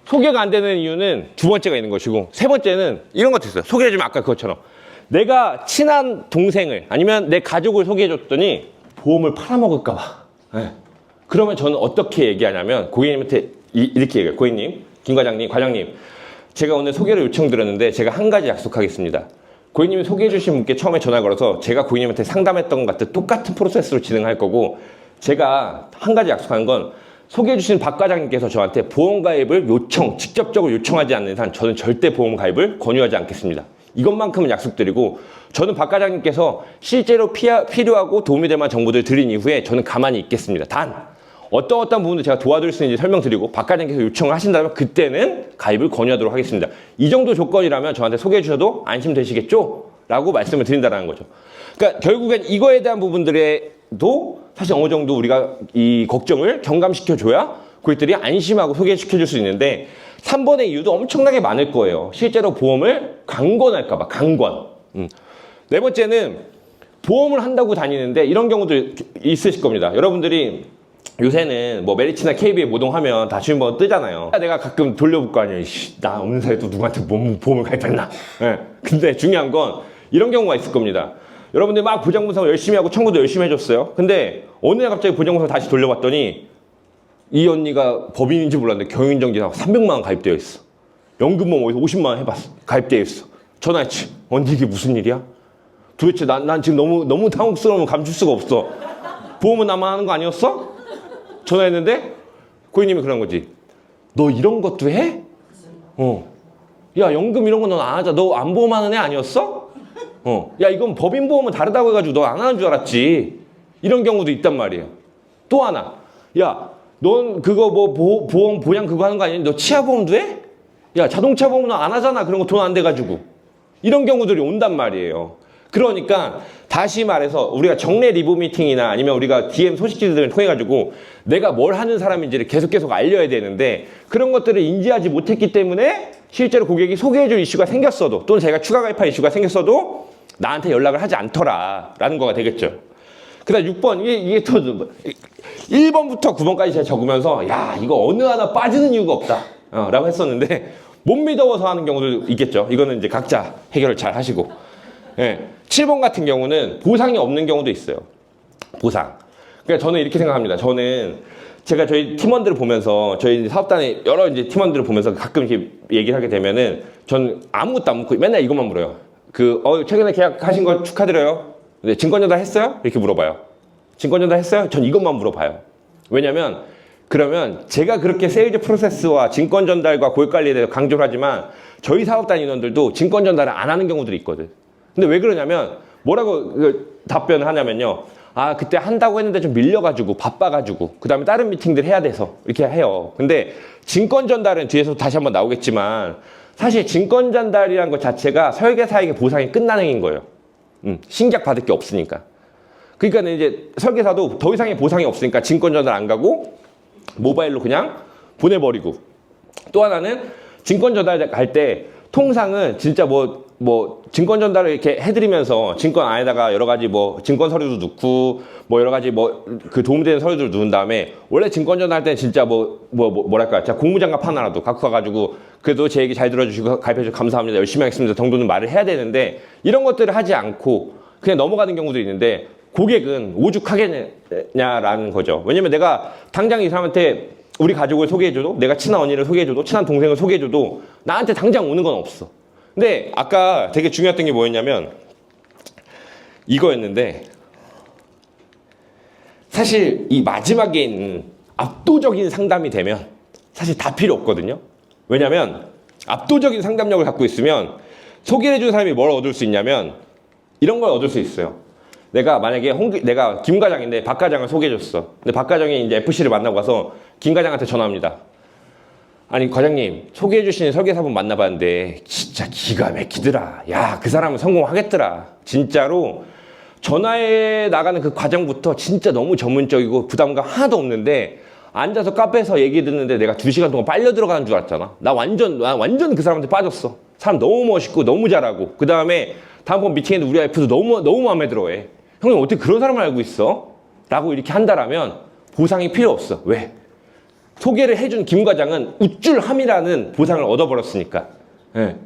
소개가 안 되는 이유는 두 번째가 있는 것이고 세 번째는 이런 것도 있어요. 소개해주면 아까 그것처럼 내가 친한 동생을 아니면 내 가족을 소개해줬더니 보험을 팔아먹을까 봐. 네. 그러면 저는 어떻게 얘기하냐면 고객님한테 이렇게 얘기해요. 고객님, 김 과장님, 과장님 제가 오늘 소개를 요청드렸는데 제가 한 가지 약속하겠습니다. 고객님이 소개해주신 분께 처음에 전화 걸어서 제가 고객님한테 상담했던 것 같은 똑같은 프로세스로 진행할 거고 제가 한 가지 약속하는 건 소개해주신 박 과장님께서 저한테 보험 가입을 직접적으로 요청하지 않는 이상 저는 절대 보험 가입을 권유하지 않겠습니다. 이것만큼은 약속드리고 저는 박 과장님께서 실제로 필요하고 도움이 될 만한 정보들을 드린 이후에 저는 가만히 있겠습니다. 단 어떤 부분도 제가 도와드릴 수 있는지 설명드리고 박 과장님께서 요청을 하신다면 그때는 가입을 권유하도록 하겠습니다. 이 정도 조건이라면 저한테 소개해 주셔도 안심되시겠죠? 라고 말씀을 드린다는 거죠. 그러니까 결국엔 이거에 대한 부분들에도 사실 어느 정도 우리가 이 걱정을 경감시켜줘야 고객들이 안심하고 소개시켜줄 수 있는데 3번의 이유도 엄청나게 많을 거예요. 실제로 보험을 강권할까봐, 강권. 네 번째는 보험을 한다고 다니는데 이런 경우도 있으실 겁니다. 여러분들이 요새는 뭐 메리츠나 KB에 모동하면 다 주민번호 뜨잖아요. 내가 가끔 돌려볼 거 아니에요. 나 없는 사이에 또 누구한테 보험을 가입했나. 네. 근데 중요한 건 이런 경우가 있을 겁니다. 여러분들 막 보장분석 열심히 하고 청구도 열심히 해줬어요. 근데 어느 날 갑자기 보장분석 다시 돌려봤더니 이 언니가 법인인지 몰랐는데 경영정지하고 300만 원 가입되어 있어. 연금보험 어디서 50만 원 해봤어. 가입되어 있어. 전화했지. 언니 이게 무슨 일이야? 도대체 난 지금 너무 당혹스러우면 감출 수가 없어. 보험은 나만 하는 거 아니었어? 전화했는데 고객님이 그런 거지. 너 이런 것도 해? 야 연금 이런 거 넌 안 하자. 너 안 보험하는 애 아니었어? 야 이건 법인보험은 다르다고 해가지고 너 안 하는 줄 알았지. 이런 경우도 있단 말이에요. 또 하나. 야 넌 그거 뭐 보험 보장 그거 하는 거 아니니? 너 치아보험도 해? 야 자동차 보험 너 안 하잖아. 그런 거 돈 안 돼가지고. 이런 경우들이 온단 말이에요. 그러니까 다시 말해서 우리가 정례 리뷰 미팅이나 아니면 우리가 DM 소식지들을 통해 가지고 내가 뭘 하는 사람인지를 계속 알려야 되는데 그런 것들을 인지하지 못했기 때문에 실제로 고객이 소개해줄 이슈가 생겼어도 또는 제가 추가 가입할 이슈가 생겼어도 나한테 연락을 하지 않더라 라는 거가 되겠죠. 그다음 6번 이게 또 1번부터 9번까지 제가 적으면서 야 이거 어느 하나 빠지는 이유가 없다 라고 했었는데 못 믿어서 하는 경우도 있겠죠. 이거는 이제 각자 해결을 잘 하시고. 예, 7번 같은 경우는 보상이 없는 경우도 있어요. 보상. 그러니까 저는 이렇게 생각합니다. 저는 제가 저희 팀원들을 보면서 저희 사업단의 여러 이제 팀원들을 보면서 가끔 이렇게 얘기를 하게 되면은 전 아무것도 안 묻고 맨날 이것만 물어요. 최근에 계약하신 거 축하드려요. 네, 증권 전달 했어요? 이렇게 물어봐요. 증권 전달 했어요? 전 이것만 물어봐요. 왜냐면 그러면 제가 그렇게 세일즈 프로세스와 증권 전달과 고객 관리에 대해서 강조를 하지만 저희 사업단 인원들도 증권 전달을 안 하는 경우들이 있거든. 근데 왜 그러냐면 뭐라고 답변을 하냐면요. 아 그때 한다고 했는데 좀 밀려가지고 바빠가지고 그 다음에 다른 미팅들 해야 돼서 이렇게 해요. 근데 증권 전달은 뒤에서 다시 한번 나오겠지만 사실 증권 전달이라는 것 자체가 설계사에게 보상이 끝나는 행위인 거예요. 신규 받을 게 없으니까. 그러니까 이제 설계사도 더 이상의 보상이 없으니까 증권 전달 안 가고 모바일로 그냥 보내버리고. 또 하나는 증권 전달 갈 때 통상은 진짜 뭐 증권 전달을 이렇게 해드리면서 증권 안에다가 여러 가지 뭐 증권 서류도 넣고 뭐 여러 가지 그 도움되는 서류들을 넣은 다음에 원래 증권 전달할 때는 진짜 뭐랄까 진짜 공무장갑 하나라도 갖고 와가지고 그래도 제 얘기 잘 들어주시고 가입해주셔서 감사합니다 열심히 하겠습니다 정도는 말을 해야 되는데 이런 것들을 하지 않고 그냥 넘어가는 경우도 있는데 고객은 오죽하겠냐라는 거죠. 왜냐면 내가 당장 이 사람한테 우리 가족을 소개해줘도 내가 친한 언니를 소개해줘도 친한 동생을 소개해줘도 나한테 당장 오는 건 없어. 근데 아까 되게 중요했던 게 뭐였냐면 이거였는데 사실 이 마지막에 있는 압도적인 상담이 되면 사실 다 필요 없거든요. 왜냐면 압도적인 상담력을 갖고 있으면 소개를 해준 사람이 뭘 얻을 수 있냐면 이런 걸 얻을 수 있어요. 내가 만약에 내가 김 과장인데 박 과장을 소개해줬어. 근데 박 과장이 이제 FC를 만나고 가서 김 과장한테 전화합니다. 아니 과장님 소개해주신 설계사분 만나봤는데 진짜 기가 막히더라. 야 그 사람은 성공하겠더라. 진짜로 전화에 나가는 그 과정부터 진짜 너무 전문적이고 부담감 하나도 없는데 앉아서 카페에서 얘기 듣는데 내가 2시간 동안 빨려 들어가는 줄 알았잖아. 나 완전 그 사람한테 빠졌어. 사람 너무 멋있고 너무 잘하고 그 다음에 다음번 미팅에도 우리 와이프도 너무 마음에 들어해. 형님 어떻게 그런 사람을 알고 있어? 라고 이렇게 한다라면 보상이 필요 없어. 왜? 소개를 해준 김 과장은 우쭐함이라는 보상을 얻어버렸으니까. 예.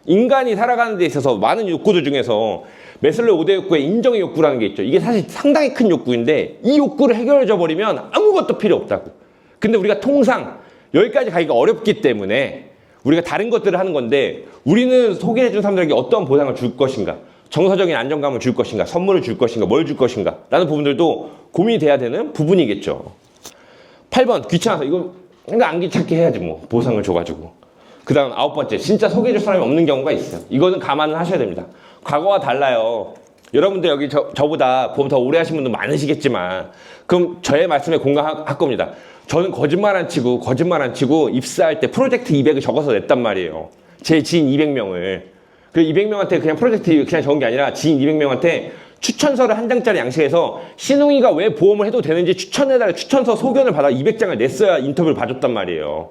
인간이 살아가는 데 있어서 많은 욕구들 중에서 매슬로 5대 욕구의 인정의 욕구라는 게 있죠. 이게 사실 상당히 큰 욕구인데 이 욕구를 해결해줘 버리면 아무것도 필요 없다고. 근데 우리가 통상 여기까지 가기가 어렵기 때문에 우리가 다른 것들을 하는 건데 우리는 소개해준 사람들에게 어떤 보상을 줄 것인가, 정서적인 안정감을 줄 것인가, 선물을 줄 것인가, 뭘 줄 것인가 라는 부분들도 고민이 돼야 되는 부분이겠죠. 8번 귀찮아서 이거 안 귀찮게 해야지 뭐 보상을 줘가지고. 그 다음 9번째 진짜 소개해줄 사람이 없는 경우가 있어요. 이거는 감안을 하셔야 됩니다. 과거와 달라요. 여러분들 여기 저보다 보험 더 오래 하신 분들 많으시겠지만 그럼 저의 말씀에 공감할 겁니다. 저는 거짓말 안 치고 입사할 때 프로젝트 200을 적어서 냈단 말이에요. 제 지인 200명을. 그 200명한테 그냥 프로젝트 그냥 적은 게 아니라 지인 200명한테 추천서를 한 장짜리 양식해서 신웅이가 왜 보험을 해도 되는지 추천해달라 추천서 소견을 받아 200장을 냈어야 인터뷰를 봐줬단 말이에요.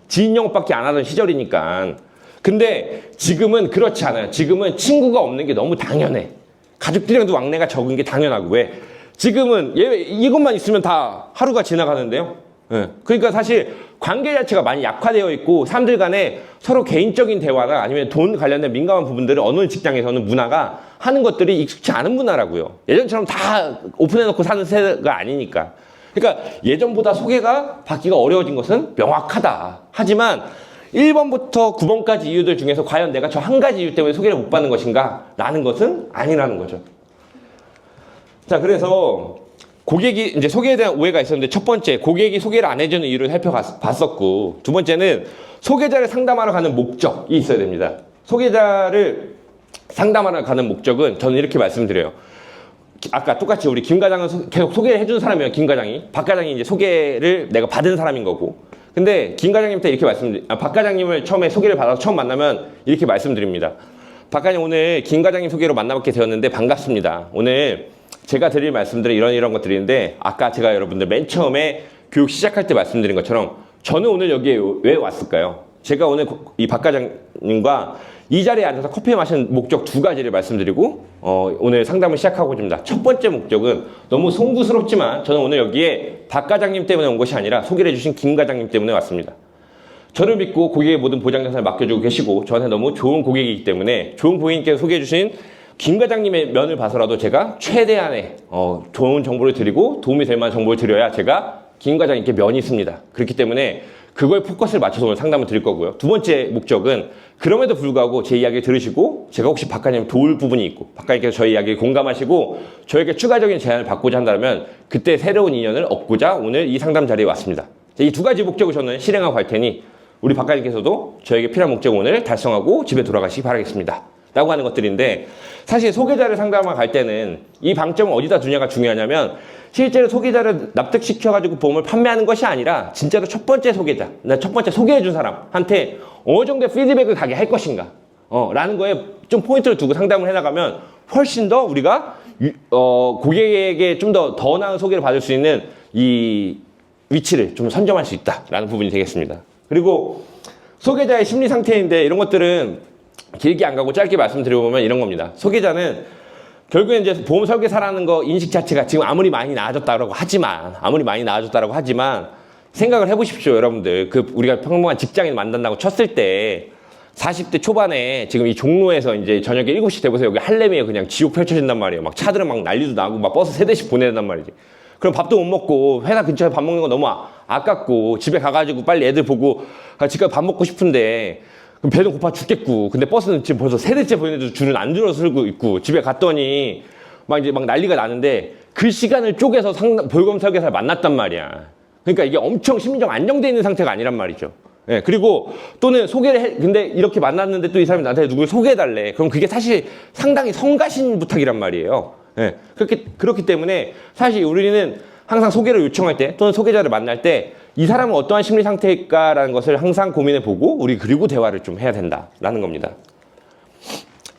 지인 영업밖에 안 하던 시절이니까. 근데 지금은 그렇지 않아요. 지금은 친구가 없는 게 너무 당연해. 가족들이랑도 왕래가 적은 게 당연하고. 왜? 지금은 이것만 있으면 다 하루가 지나가는데요. 네. 그러니까 사실 관계 자체가 많이 약화되어 있고 사람들 간에 서로 개인적인 대화나 아니면 돈 관련된 민감한 부분들을 어느 직장에서는 문화가 하는 것들이 익숙치 않은 문화라고요. 예전처럼 다 오픈해놓고 사는 세대가 아니니까. 그러니까 예전보다 소개가 받기가 어려워진 것은 명확하다. 하지만 1번부터 9번까지 이유들 중에서 과연 내가 저 한 가지 이유 때문에 소개를 못 받는 것인가? 라는 것은 아니라는 거죠. 자, 그래서 고객이 이제 소개에 대한 오해가 있었는데 첫 번째, 고객이 소개를 안 해주는 이유를 살펴봤었고, 두 번째는 소개자를 상담하러 가는 목적이 있어야 됩니다. 소개자를 상담하러 가는 목적은 저는 이렇게 말씀드려요. 아까 똑같이 우리 김 과장은 계속 소개를 해준 사람이에요. 김 과장이. 박 과장이 이제 소개를 내가 받은 사람인 거고. 근데 김 과장님한테 이렇게 박 과장님을 처음에 소개를 받아서 처음 만나면 이렇게 말씀드립니다. 박 과장님 오늘 김 과장님 소개로 만나뵙게 되었는데 반갑습니다. 오늘 제가 드릴 말씀들은 이런 것 드리는데 아까 제가 여러분들 맨 처음에 교육 시작할 때 말씀드린 것처럼 저는 오늘 여기에 왜 왔을까요? 제가 오늘 이 박 과장님과 이 자리에 앉아서 커피 마시는 목적 두 가지를 말씀드리고 오늘 상담을 시작하고 있습니다. 첫 번째 목적은 너무 송구스럽지만 저는 오늘 여기에 박 과장님 때문에 온 것이 아니라 소개를 해주신 김 과장님 때문에 왔습니다. 저를 믿고 고객의 모든 보장 자산을 맡겨주고 계시고 저한테 너무 좋은 고객이기 때문에 좋은 고객님께서 소개해주신 김 과장님의 면을 봐서라도 제가 최대한의 좋은 정보를 드리고 도움이 될 만한 정보를 드려야 제가 김 과장님께 면이 있습니다. 그렇기 때문에 그거에 포커스를 맞춰서 오늘 상담을 드릴 거고요. 두 번째 목적은 그럼에도 불구하고 제 이야기를 들으시고 제가 혹시 박 과장님 도울 부분이 있고 박 과장님께서 저희 이야기를 공감하시고 저에게 추가적인 제안을 받고자 한다면 그때 새로운 인연을 얻고자 오늘 이 상담 자리에 왔습니다. 이 두 가지 목적을 저는 실행하고 갈 테니 우리 박 과장님께서도 저에게 필요한 목적 오늘 달성하고 집에 돌아가시기 바라겠습니다. 라고 하는 것들인데 사실 소개자를 상담하러 갈 때는 이 방점을 어디다 두냐가 중요하냐면 실제로 소개자를 납득시켜가지고 보험을 판매하는 것이 아니라 진짜로 첫 번째 소개자, 첫 번째 소개해준 사람한테 어느 정도의 피드백을 가게 할 것인가 라는 거에 좀 포인트를 두고 상담을 해나가면 훨씬 더 우리가 고객에게 좀 더 나은 소개를 받을 수 있는 이 위치를 좀 선점할 수 있다라는 부분이 되겠습니다. 그리고 소개자의 심리 상태인데 이런 것들은 길게 안 가고 짧게 말씀드려보면 이런 겁니다. 소개자는 결국엔 이제 보험 설계사라는 거 인식 자체가 지금 아무리 많이 나아졌다고 하지만 생각을 해보십시오, 여러분들. 우리가 평범한 직장인 만난다고 쳤을 때 40대 초반에 지금 이 종로에서 이제 저녁에 7시 돼보세요. 여기 할렘이에요. 그냥 지옥 펼쳐진단 말이에요. 막 차들은 막 난리도 나고 막 버스 3대씩 보내야 된단 말이지. 그럼 밥도 못 먹고 회사 근처에 밥 먹는 거 너무 아깝고 집에 가가지고 빨리 애들 보고 집까지 밥 먹고 싶은데 그럼 배도 고파 죽겠고 근데 버스는 지금 벌써 3대째 보내도 줄은 안 줄어들고 있고 집에 갔더니 막 난리가 나는데 그 시간을 쪼개서 보험 설계사를 만났단 말이야. 그러니까 이게 엄청 심리적 안정돼 있는 상태가 아니란 말이죠. 예, 그리고 또는 근데 이렇게 만났는데 또 이 사람이 나한테 누굴 소개해달래. 그럼 그게 사실 상당히 성가신 부탁이란 말이에요. 예, 그렇기 때문에 사실 우리는 항상 소개를 요청할 때 또는 소개자를 만날 때 이 사람은 어떠한 심리 상태일까라는 것을 항상 고민해 보고 우리 그리고 대화를 좀 해야 된다라는 겁니다.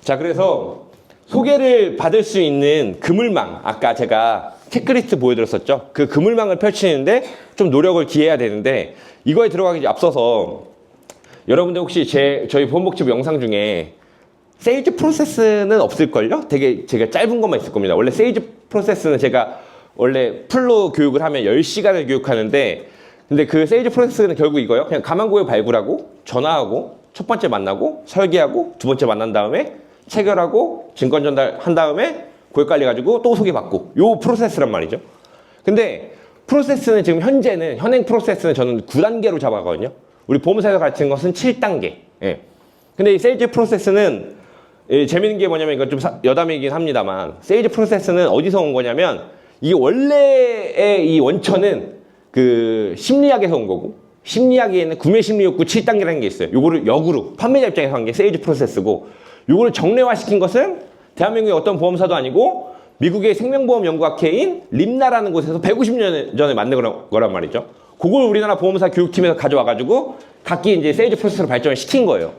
자, 그래서 소개를 받을 수 있는 그물망, 아까 제가 체크리스트 보여드렸었죠. 그 그물망을 펼치는데 좀 노력을 기해야 되는데 이거에 들어가기 앞서서 여러분들 혹시 저희 보험복지부 영상 중에 세일즈 프로세스는 없을걸요? 되게 제가 짧은 것만 있을 겁니다. 원래 세일즈 프로세스는 제가 원래 풀로 교육을 하면 10시간을 교육하는데 근데 그 세일즈 프로세스는 결국 이거예요. 그냥 가망고객 발굴하고 전화하고 첫 번째 만나고 설계하고 두 번째 만난 다음에 체결하고 증권 전달한 다음에 고객 관리 가지고 또 소개받고 요 프로세스란 말이죠. 근데 프로세스는 지금 현행 프로세스는 저는 9단계로 잡아가거든요. 우리 보험사에서 가르치는 것은 7단계. 예. 근데 이 세일즈 프로세스는 재밌는 게 뭐냐면 이건 좀 여담이긴 합니다만 세일즈 프로세스는 어디서 온 거냐면 이게 원래의 이 원천은 그 심리학에서 온 거고 심리학에는 구매 심리 욕구 7단계라는 게 있어요. 요거를 역으로 판매자 입장에서 한 게 세일즈 프로세스고 요거를 정례화시킨 것은 대한민국의 어떤 보험사도 아니고 미국의 생명보험 연구학회인 림나라는 곳에서 150년 전에 만든 거란 말이죠. 그걸 우리나라 보험사 교육팀에서 가져와가지고 각기 이제 세일즈 프로세스로 발전을 시킨 거예요.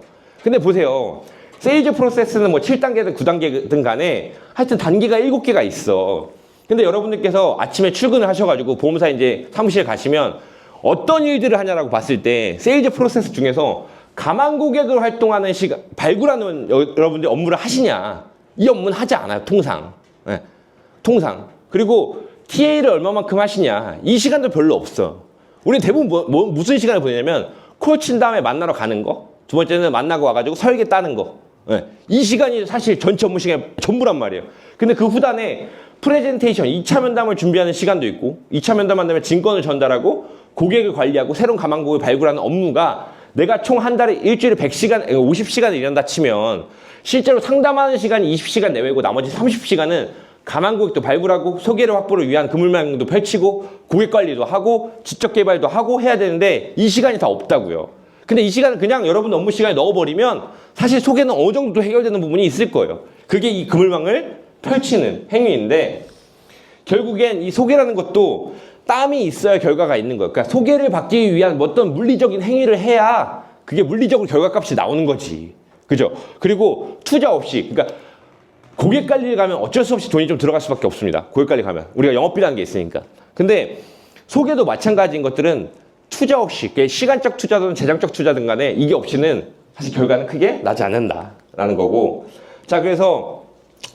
근데 보세요. 세일즈 프로세스는 뭐 7단계든 9단계든 간에 하여튼 단계가 7개가 있어. 근데 여러분들께서 아침에 출근을 하셔가지고 보험사 이제 사무실에 가시면 어떤 일들을 하냐라고 봤을 때 세일즈 프로세스 중에서 가망 고객을 활동하는 시간, 발굴하는 여러분들 업무를 하시냐? 이 업무는 하지 않아요, 통상. 네, 통상. 그리고 TA를 얼마만큼 하시냐? 이 시간도 별로 없어. 우리 대부분 무슨 시간을 보내냐면 콜 친 다음에 만나러 가는 거. 두 번째는 만나고 와가지고 설계 따는 거. 네, 이 시간이 사실 전체 업무 시간이 전부란 말이에요. 근데 그 후단에 프레젠테이션, 2차 면담을 준비하는 시간도 있고 2차 면담한 다음에 증권을 전달하고 고객을 관리하고 새로운 가망고객을 발굴하는 업무가 내가 총 한 달에 일주일에 100시간, 50시간을 일한다 치면 실제로 상담하는 시간이 20시간 내외고 나머지 30시간은 가망고객도 발굴하고 소개를 확보를 위한 그물망도 펼치고 고객 관리도 하고 지적 개발도 하고 해야 되는데 이 시간이 다 없다고요. 근데 이 시간을 그냥 여러분 업무 시간에 넣어버리면 사실 소개는 어느 정도 해결되는 부분이 있을 거예요. 그게 이 그물망을 펼치는 행위인데 결국엔 이 소개라는 것도 땀이 있어야 결과가 있는 거예요. 그러니까 소개를 받기 위한 어떤 물리적인 행위를 해야 그게 물리적으로 결과값이 나오는 거지. 그죠? 그리고 투자 없이, 그러니까 고객 관리를 가면 어쩔 수 없이 돈이 좀 들어갈 수밖에 없습니다. 고객 관리 가면. 우리가 영업비라는 게 있으니까. 근데 소개도 마찬가지인 것들은 투자 없이, 시간적 투자든 재정적 투자든 간에 이게 없이는 사실 결과는 크게 나지 않는다라는 거고. 자, 그래서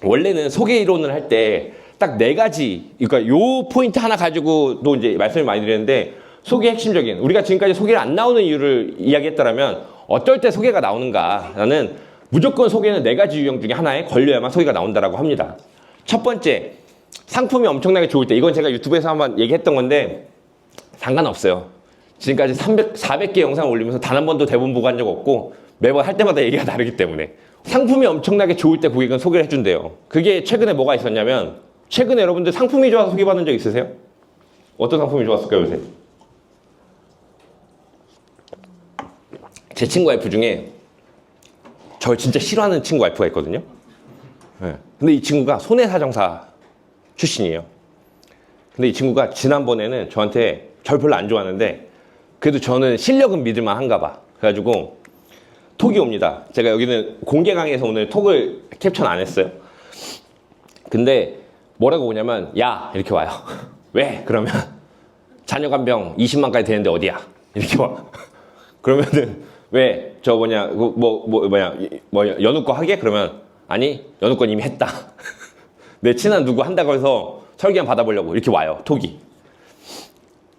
원래는 소개 이론을 할 때 딱 네 가지, 그러니까 요 포인트 하나 가지고도 이제 말씀을 많이 드렸는데, 소개 핵심적인, 우리가 지금까지 소개를 안 나오는 이유를 이야기했다면 어떨 때 소개가 나오는가라는, 무조건 소개는 네 가지 유형 중에 하나에 걸려야만 소개가 나온다라고 합니다. 첫 번째, 상품이 엄청나게 좋을 때. 이건 제가 유튜브에서 한번 얘기했던 건데 상관없어요. 지금까지 400개 영상 올리면서 단 한 번도 대본 보고 한 적 없고 매번 할 때마다 얘기가 다르기 때문에. 상품이 엄청나게 좋을 때 고객은 소개를 해준대요. 그게 최근에 뭐가 있었냐면, 최근에 여러분들 상품이 좋아서 소개받은 적 있으세요? 어떤 상품이 좋았을까요, 요새? 제 친구 와이프 중에 저 진짜 싫어하는 친구 와이프가 있거든요. 네. 근데 이 친구가 손해사정사 출신이에요. 근데 이 친구가 지난번에는 저한테, 절 별로 안 좋아하는데 그래도 저는 실력은 믿을만 한가 봐. 그래가지고 톡이 옵니다. 제가 여기는 공개 강의에서 오늘 톡을 캡처는 안 했어요. 근데 뭐라고 오냐면, 야, 이렇게 와요. 왜? 그러면 자녀 간병 20만까지 되는데 어디야? 이렇게 와. 그러면은 왜? 저 연우 거 하게? 그러면 아니, 연우 건 이미 했다. 내 친한 누구 한다고 해서 설계한 받아보려고 이렇게 와요, 톡이.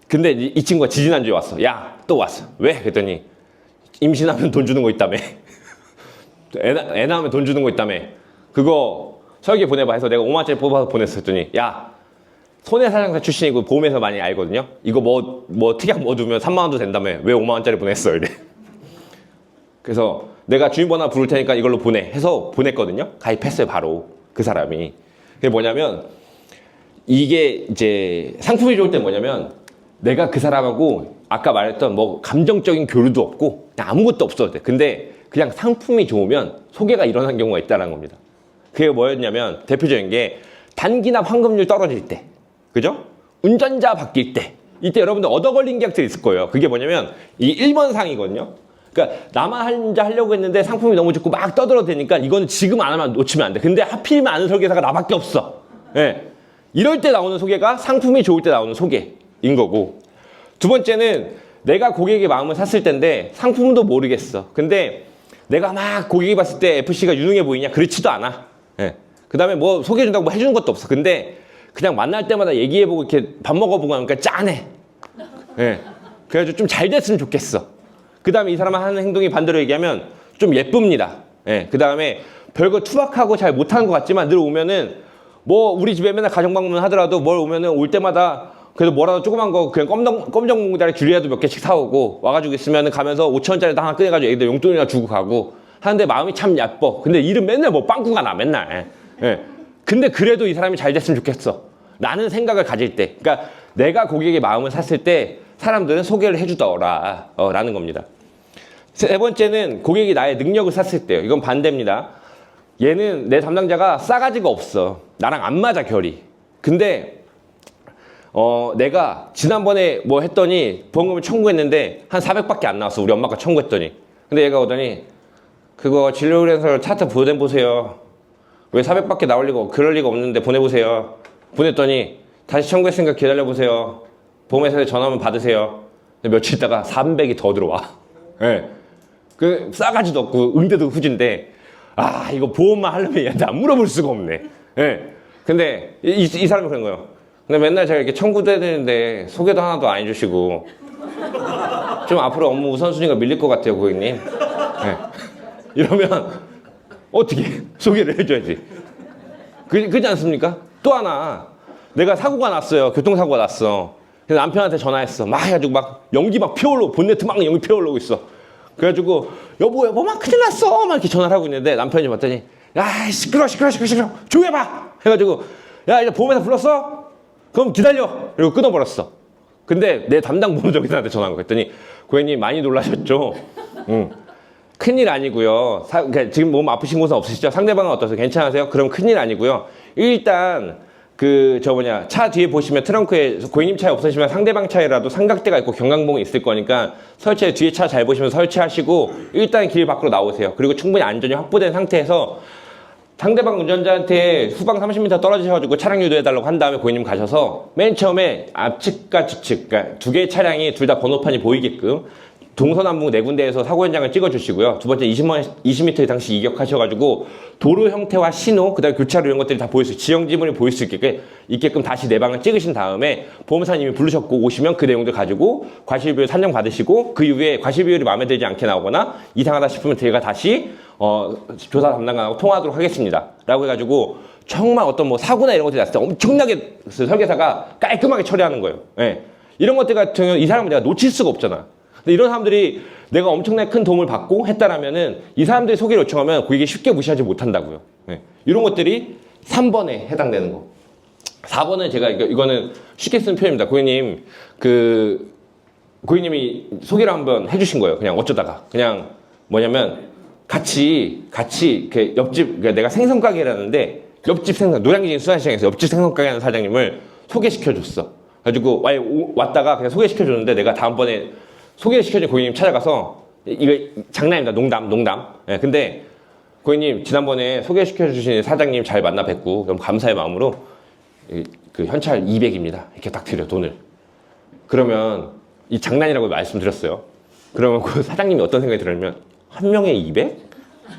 근데 이 친구가 지지난주에 왔어. 야, 또 왔어. 왜? 그랬더니 임신하면 돈 주는 거 있다며. 애 낳으면 돈 주는 거 있다며. 그거 설계 보내봐 해서 내가 5만원짜리 뽑아서 보냈었더니, 야, 손해사정사 출신이고 보험회사 많이 알거든요. 이거 특약 뭐 두면 3만원도 된다며. 왜 5만원짜리 보냈어? 이래. 그래서 내가 주인번호 부를 테니까 이걸로 보내 해서 보냈거든요. 가입했어요, 바로. 그 사람이. 그게 뭐냐면, 이게 이제 상품이 좋을 때 뭐냐면, 내가 그 사람하고 아까 말했던 감정적인 교류도 없고 그냥 아무것도 없어도 돼. 근데 그냥 상품이 좋으면 소개가 일어난 경우가 있다는 겁니다. 그게 뭐였냐면, 대표적인 게 단기나 환급률 떨어질 때, 그죠? 운전자 바뀔 때, 이때 여러분들 얻어 걸린 계약들이 있을 거예요. 그게 뭐냐면 이 1번 상이거든요. 그러니까 나만 혼자 하려고 했는데 상품이 너무 좋고 막 떠들어대니까 이거는 지금 안 하면 놓치면 안 돼. 근데 하필이면 아는 설계사가 나밖에 없어. 예. 이럴 때 나오는 소개가 상품이 좋을 때 나오는 소개인 거고. 두 번째는 내가 고객의 마음을 샀을 때인데 상품도 모르겠어. 근데 내가 막 고객이 봤을 때 FC가 유능해 보이냐? 그렇지도 않아. 예. 그 다음에 뭐 소개해준다고 뭐 해주는 것도 없어. 근데 그냥 만날 때마다 얘기해보고 이렇게 밥 먹어보고 하니까 짠해. 예. 그래가지고 좀 잘 됐으면 좋겠어. 그 다음에 이 사람 하는 행동이 반대로 얘기하면 좀 예쁩니다. 예. 그 다음에 별거 투박하고 잘 못하는 것 같지만 늘 오면은 우리 집에 맨날 가정방문 하더라도 오면은 올 때마다 그래도 뭐라도 조그만 거 그냥 껌정 봉다리 귤이라도 몇 개씩 사오고 와가지고 있으면은 가면서 5,000원짜리 하나 꺼내가지고 애들 용돈이나 주고 가고 하는데 마음이 참 예뻐. 근데 일은 맨날 빵꾸가 나, 맨날. 예. 근데 그래도 이 사람이 잘 됐으면 좋겠어. 라는 생각을 가질 때. 그러니까 내가 고객의 마음을 샀을 때 사람들은 소개를 해주더라. 라는 겁니다. 세 번째는 고객이 나의 능력을 샀을 때요. 이건 반대입니다. 얘는 내 담당자가 싸가지가 없어. 나랑 안 맞아, 결이. 근데 내가 지난번에 했더니 보험금을 청구했는데 한 400밖에 안 나왔어. 우리 엄마가 청구했더니. 근데 얘가 오더니 그거 진료의뢰서 차트 보내보세요. 왜 400밖에 나올 리가 그럴 리가 없는데 보내보세요. 보냈더니 다시 청구했으니까 기다려보세요. 보험회사에 전화하면 받으세요. 근데 며칠 있다가 300이 더 들어와. 예. 그 싸가지도 없고 응대도 후진데 이거 보험만 하려면 얘한테 안 물어볼 수가 없네. 예. 근데 이 사람이 그런 거예요. 근데 맨날 제가 이렇게 청구도 해야 되는데 소개도 하나도 안 해주시고 좀 앞으로 업무 우선순위가 밀릴 것 같아요, 고객님. 예. 이러면 어떻게 소개를 해줘야지. 그렇지 않습니까? 또 하나, 내가 사고가 났어요. 교통사고가 났어. 그래서 남편한테 전화했어. 막 해가지고 연기 피어올라오고, 본네트 막 연기 피어올라오고 있어. 그래가지고 여보 막 큰일 났어 막 이렇게 전화를 하고 있는데 남편이 봤더니 야, 시끄러워 조용히 해봐 해가지고, 야, 이제 보험회사 불렀어? 그럼 기다려. 그리고 끊어버렸어. 근데 내 담당 보험조기사한테 전화한 거 했더니, 고객님 많이 놀라셨죠? 큰일 아니고요. 그러니까 지금 몸 아프신 곳은 없으시죠? 상대방은 어떠세요? 괜찮으세요? 그럼 큰일 아니고요. 일단 차 뒤에 보시면 트렁크에 고객님 차에 없으시면 상대방 차에라도 삼각대가 있고 경광봉이 있을 거니까 설치해, 뒤에 차 잘 보시면 설치하시고 일단 길 밖으로 나오세요. 그리고 충분히 안전이 확보된 상태에서 상대방 운전자한테 후방 30m 떨어지셔가지고 차량 유도해달라고 한 다음에 고객님 가셔서 맨 처음에 앞측과 뒤측, 그러니까 두 개의 차량이 둘 다 번호판이 보이게끔 동서남북 네 군데에서 사고 현장을 찍어주시고요. 두 번째 20m 이상씩 이격하셔가지고 도로 형태와 신호, 그 다음에 교차로 이런 것들이 다 보일 수, 지형 지문이 보일 수 있게끔 다시 내 방을 찍으신 다음에 보험사님이 부르셨고 오시면 그 내용들 가지고 과실비율 산정 받으시고 그 이후에 과실비율이 마음에 들지 않게 나오거나 이상하다 싶으면 저희가 다시 조사 담당관하고 통화하도록 하겠습니다. 라고 해가지고 정말 어떤 뭐 사고나 이런 것들이 났을 때 엄청나게 설계사가 깔끔하게 처리하는 거예요. 예. 이런 것들 같은 경우는 이 사람을 내가 놓칠 수가 없잖아. 근데 이런 사람들이 내가 엄청나게 큰 도움을 받고 했다라면은 이 사람들이 소개를 요청하면 고객이 쉽게 무시하지 못한다고요. 네. 이런 것들이 3번에 해당되는 거. 4번은 제가 이거는 쉽게 쓴 표현입니다. 고객님 고객님이 소개를 한번 해주신 거예요. 그냥 어쩌다가 그냥 뭐냐면 같이 이렇게 옆집 그러니까 내가 생선 가게를 하는데 옆집 생선 노량진 수산시장에서 옆집 생선 가게 하는 사장님을 소개시켜줬어. 그래가지고 왔다가 그냥 소개시켜줬는데 내가 다음번에 소개시켜준 고객님 찾아가서 이거 장난입니다. 농담. 예, 근데 고객님 지난번에 소개시켜주신 사장님 잘 만나 뵙고 너무 감사의 마음으로 그 현찰 200입니다. 이렇게 딱 드려 돈을. 그러면 이 장난이라고 말씀드렸어요. 그러면 그 사장님이 어떤 생각이 들냐면 한 명에 200?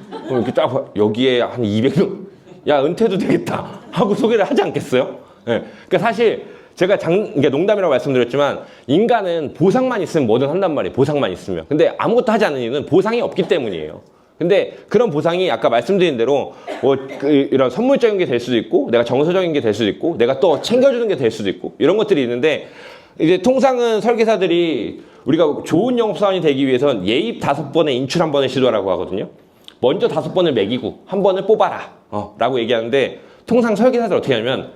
그럼 이렇게 쫙 여기에 한 200명 야 은퇴도 되겠다 하고 소개를 하지 않겠어요? 예, 그러니까 사실 제가 이게 농담이라고 말씀드렸지만 인간은 보상만 있으면 뭐든 한단 말이에요. 보상만 있으면. 근데 아무것도 하지 않는 이유는 보상이 없기 때문이에요. 근데 그런 보상이 아까 말씀드린 대로 이런 선물적인 게 될 수도 있고 내가 정서적인 게 될 수도 있고 내가 또 챙겨주는 게 될 수도 있고 이런 것들이 있는데 이제 통상은 설계사들이 우리가 좋은 영업사원이 되기 위해선 예입 5번에 인출 1번을 시도하라고 하거든요. 먼저 5번을 매기고 1번을 뽑아라 라고 얘기하는데 통상 설계사들 어떻게 하냐면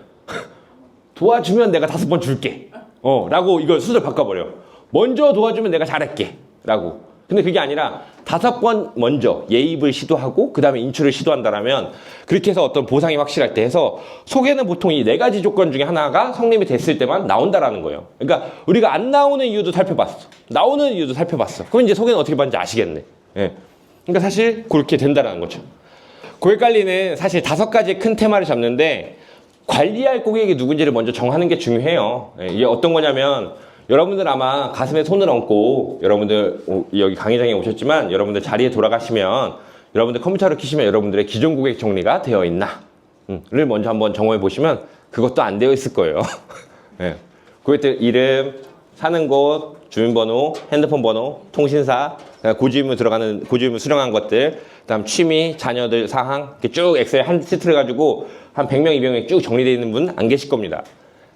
도와주면 내가 5번 줄게. 라고 이걸 수술 바꿔버려. 먼저 도와주면 내가 잘할게. 라고. 근데 그게 아니라 5번 먼저 예입을 시도하고 그 다음에 인출을 시도한다라면 그렇게 해서 어떤 보상이 확실할 때 해서 소개는 보통 이 4가지 조건 중에 하나가 성립이 됐을 때만 나온다라는 거예요. 그러니까 우리가 안 나오는 이유도 살펴봤어. 나오는 이유도 살펴봤어. 그럼 이제 소개는 어떻게 받는지 아시겠네. 예. 그러니까 사실 그렇게 된다라는 거죠. 고객 관리는 사실 5가지의 큰 테마를 잡는데 관리할 고객이 누군지를 먼저 정하는 게 중요해요. 이게 어떤 거냐면 여러분들 아마 가슴에 손을 얹고 여러분들 여기 강의장에 오셨지만 여러분들 자리에 돌아가시면 여러분들 컴퓨터를 켜시면 여러분들의 기존 고객 정리가 되어 있나 를 먼저 한번 점검해 보시면 그것도 안 되어 있을 거예요. 네. 고객들 이름, 사는 곳, 주민번호, 핸드폰 번호, 통신사, 고지의무 수령한 것들, 그다음 취미, 자녀들 사항 이렇게 쭉 엑셀 한 시트를 가지고 한 100명, 200명이 쭉 정리되어 있는 분 안 계실 겁니다.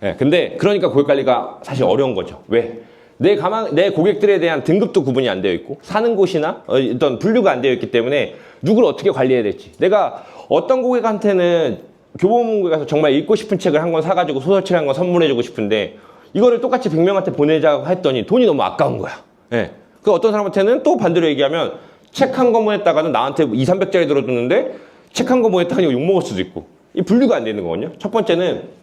예, 근데 그러니까 고객 관리가 사실 어려운 거죠. 왜? 내 고객들에 대한 등급도 구분이 안 되어 있고 사는 곳이나 어떤 분류가 안 되어 있기 때문에 누구를 어떻게 관리해야 될지 내가 어떤 고객한테는 교보문고에 가서 정말 읽고 싶은 책을 한 권 사가지고 소설책 한 권 선물해주고 싶은데 이거를 똑같이 100명한테 보내자고 했더니 돈이 너무 아까운 거야. 예. 그 어떤 사람한테는 또 반대로 얘기하면 책 한 권 보냈다가는 나한테 200~300짜리 들어줬는데 책 한 권 보냈다가 욕먹을 수도 있고 이 분류가 안 되는 거거든요. 첫 번째는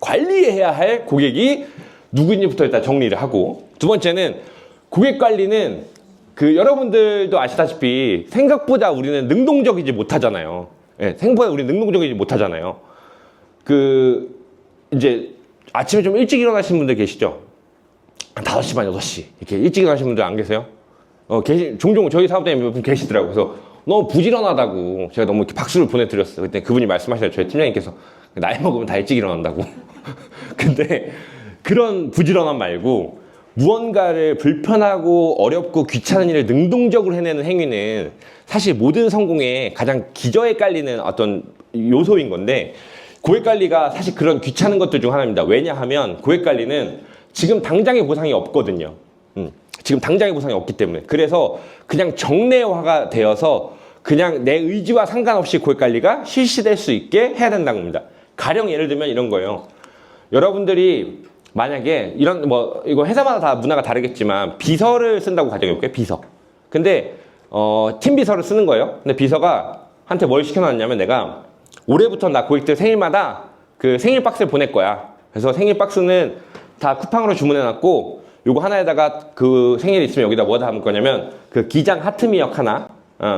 관리해야 할 고객이 누구인지부터 일단 정리를 하고 두 번째는 고객 관리는 여러분들도 아시다시피 생각보다 우리는 능동적이지 못하잖아요. 예, 생각보다 우리는 능동적이지 못하잖아요. 이제 아침에 좀 일찍 일어나시는 분들 계시죠? 한 5시 반, 6시 이렇게 일찍 일어나시는 분들 안 계세요? 종종 저희 사업자님 몇 분 계시더라고요. 그래서 너무 부지런하다고 제가 너무 이렇게 박수를 보내드렸어요. 그때 그분이 말씀하시더라고요. 저희 팀장님께서 나이 먹으면 다 일찍 일어난다고. 근데 그런 부지런함 말고 무언가를 불편하고 어렵고 귀찮은 일을 능동적으로 해내는 행위는 사실 모든 성공에 가장 기저에 깔리는 어떤 요소인 건데 고객 관리가 사실 그런 귀찮은 것들 중 하나입니다. 왜냐하면 고객 관리는 지금 당장의 보상이 없거든요. 지금 당장의 보상이 없기 때문에. 그래서 그냥 정례화가 되어서 그냥 내 의지와 상관없이 고객 관리가 실시될 수 있게 해야 된다는 겁니다. 가령 예를 들면 이런 거예요. 여러분들이 만약에 이거 회사마다 다 문화가 다르겠지만 비서를 쓴다고 가정해볼게요. 비서. 근데 팀 비서를 쓰는 거예요. 근데 비서가 한테 뭘 시켜놨냐면 내가 올해부터 나 고객들 생일마다 그 생일 박스를 보낼 거야. 그래서 생일 박스는 다 쿠팡으로 주문해놨고 요거 하나에다가 그 생일 있으면 여기다 뭐 담을 거냐면 그 기장 하트 미역 하나,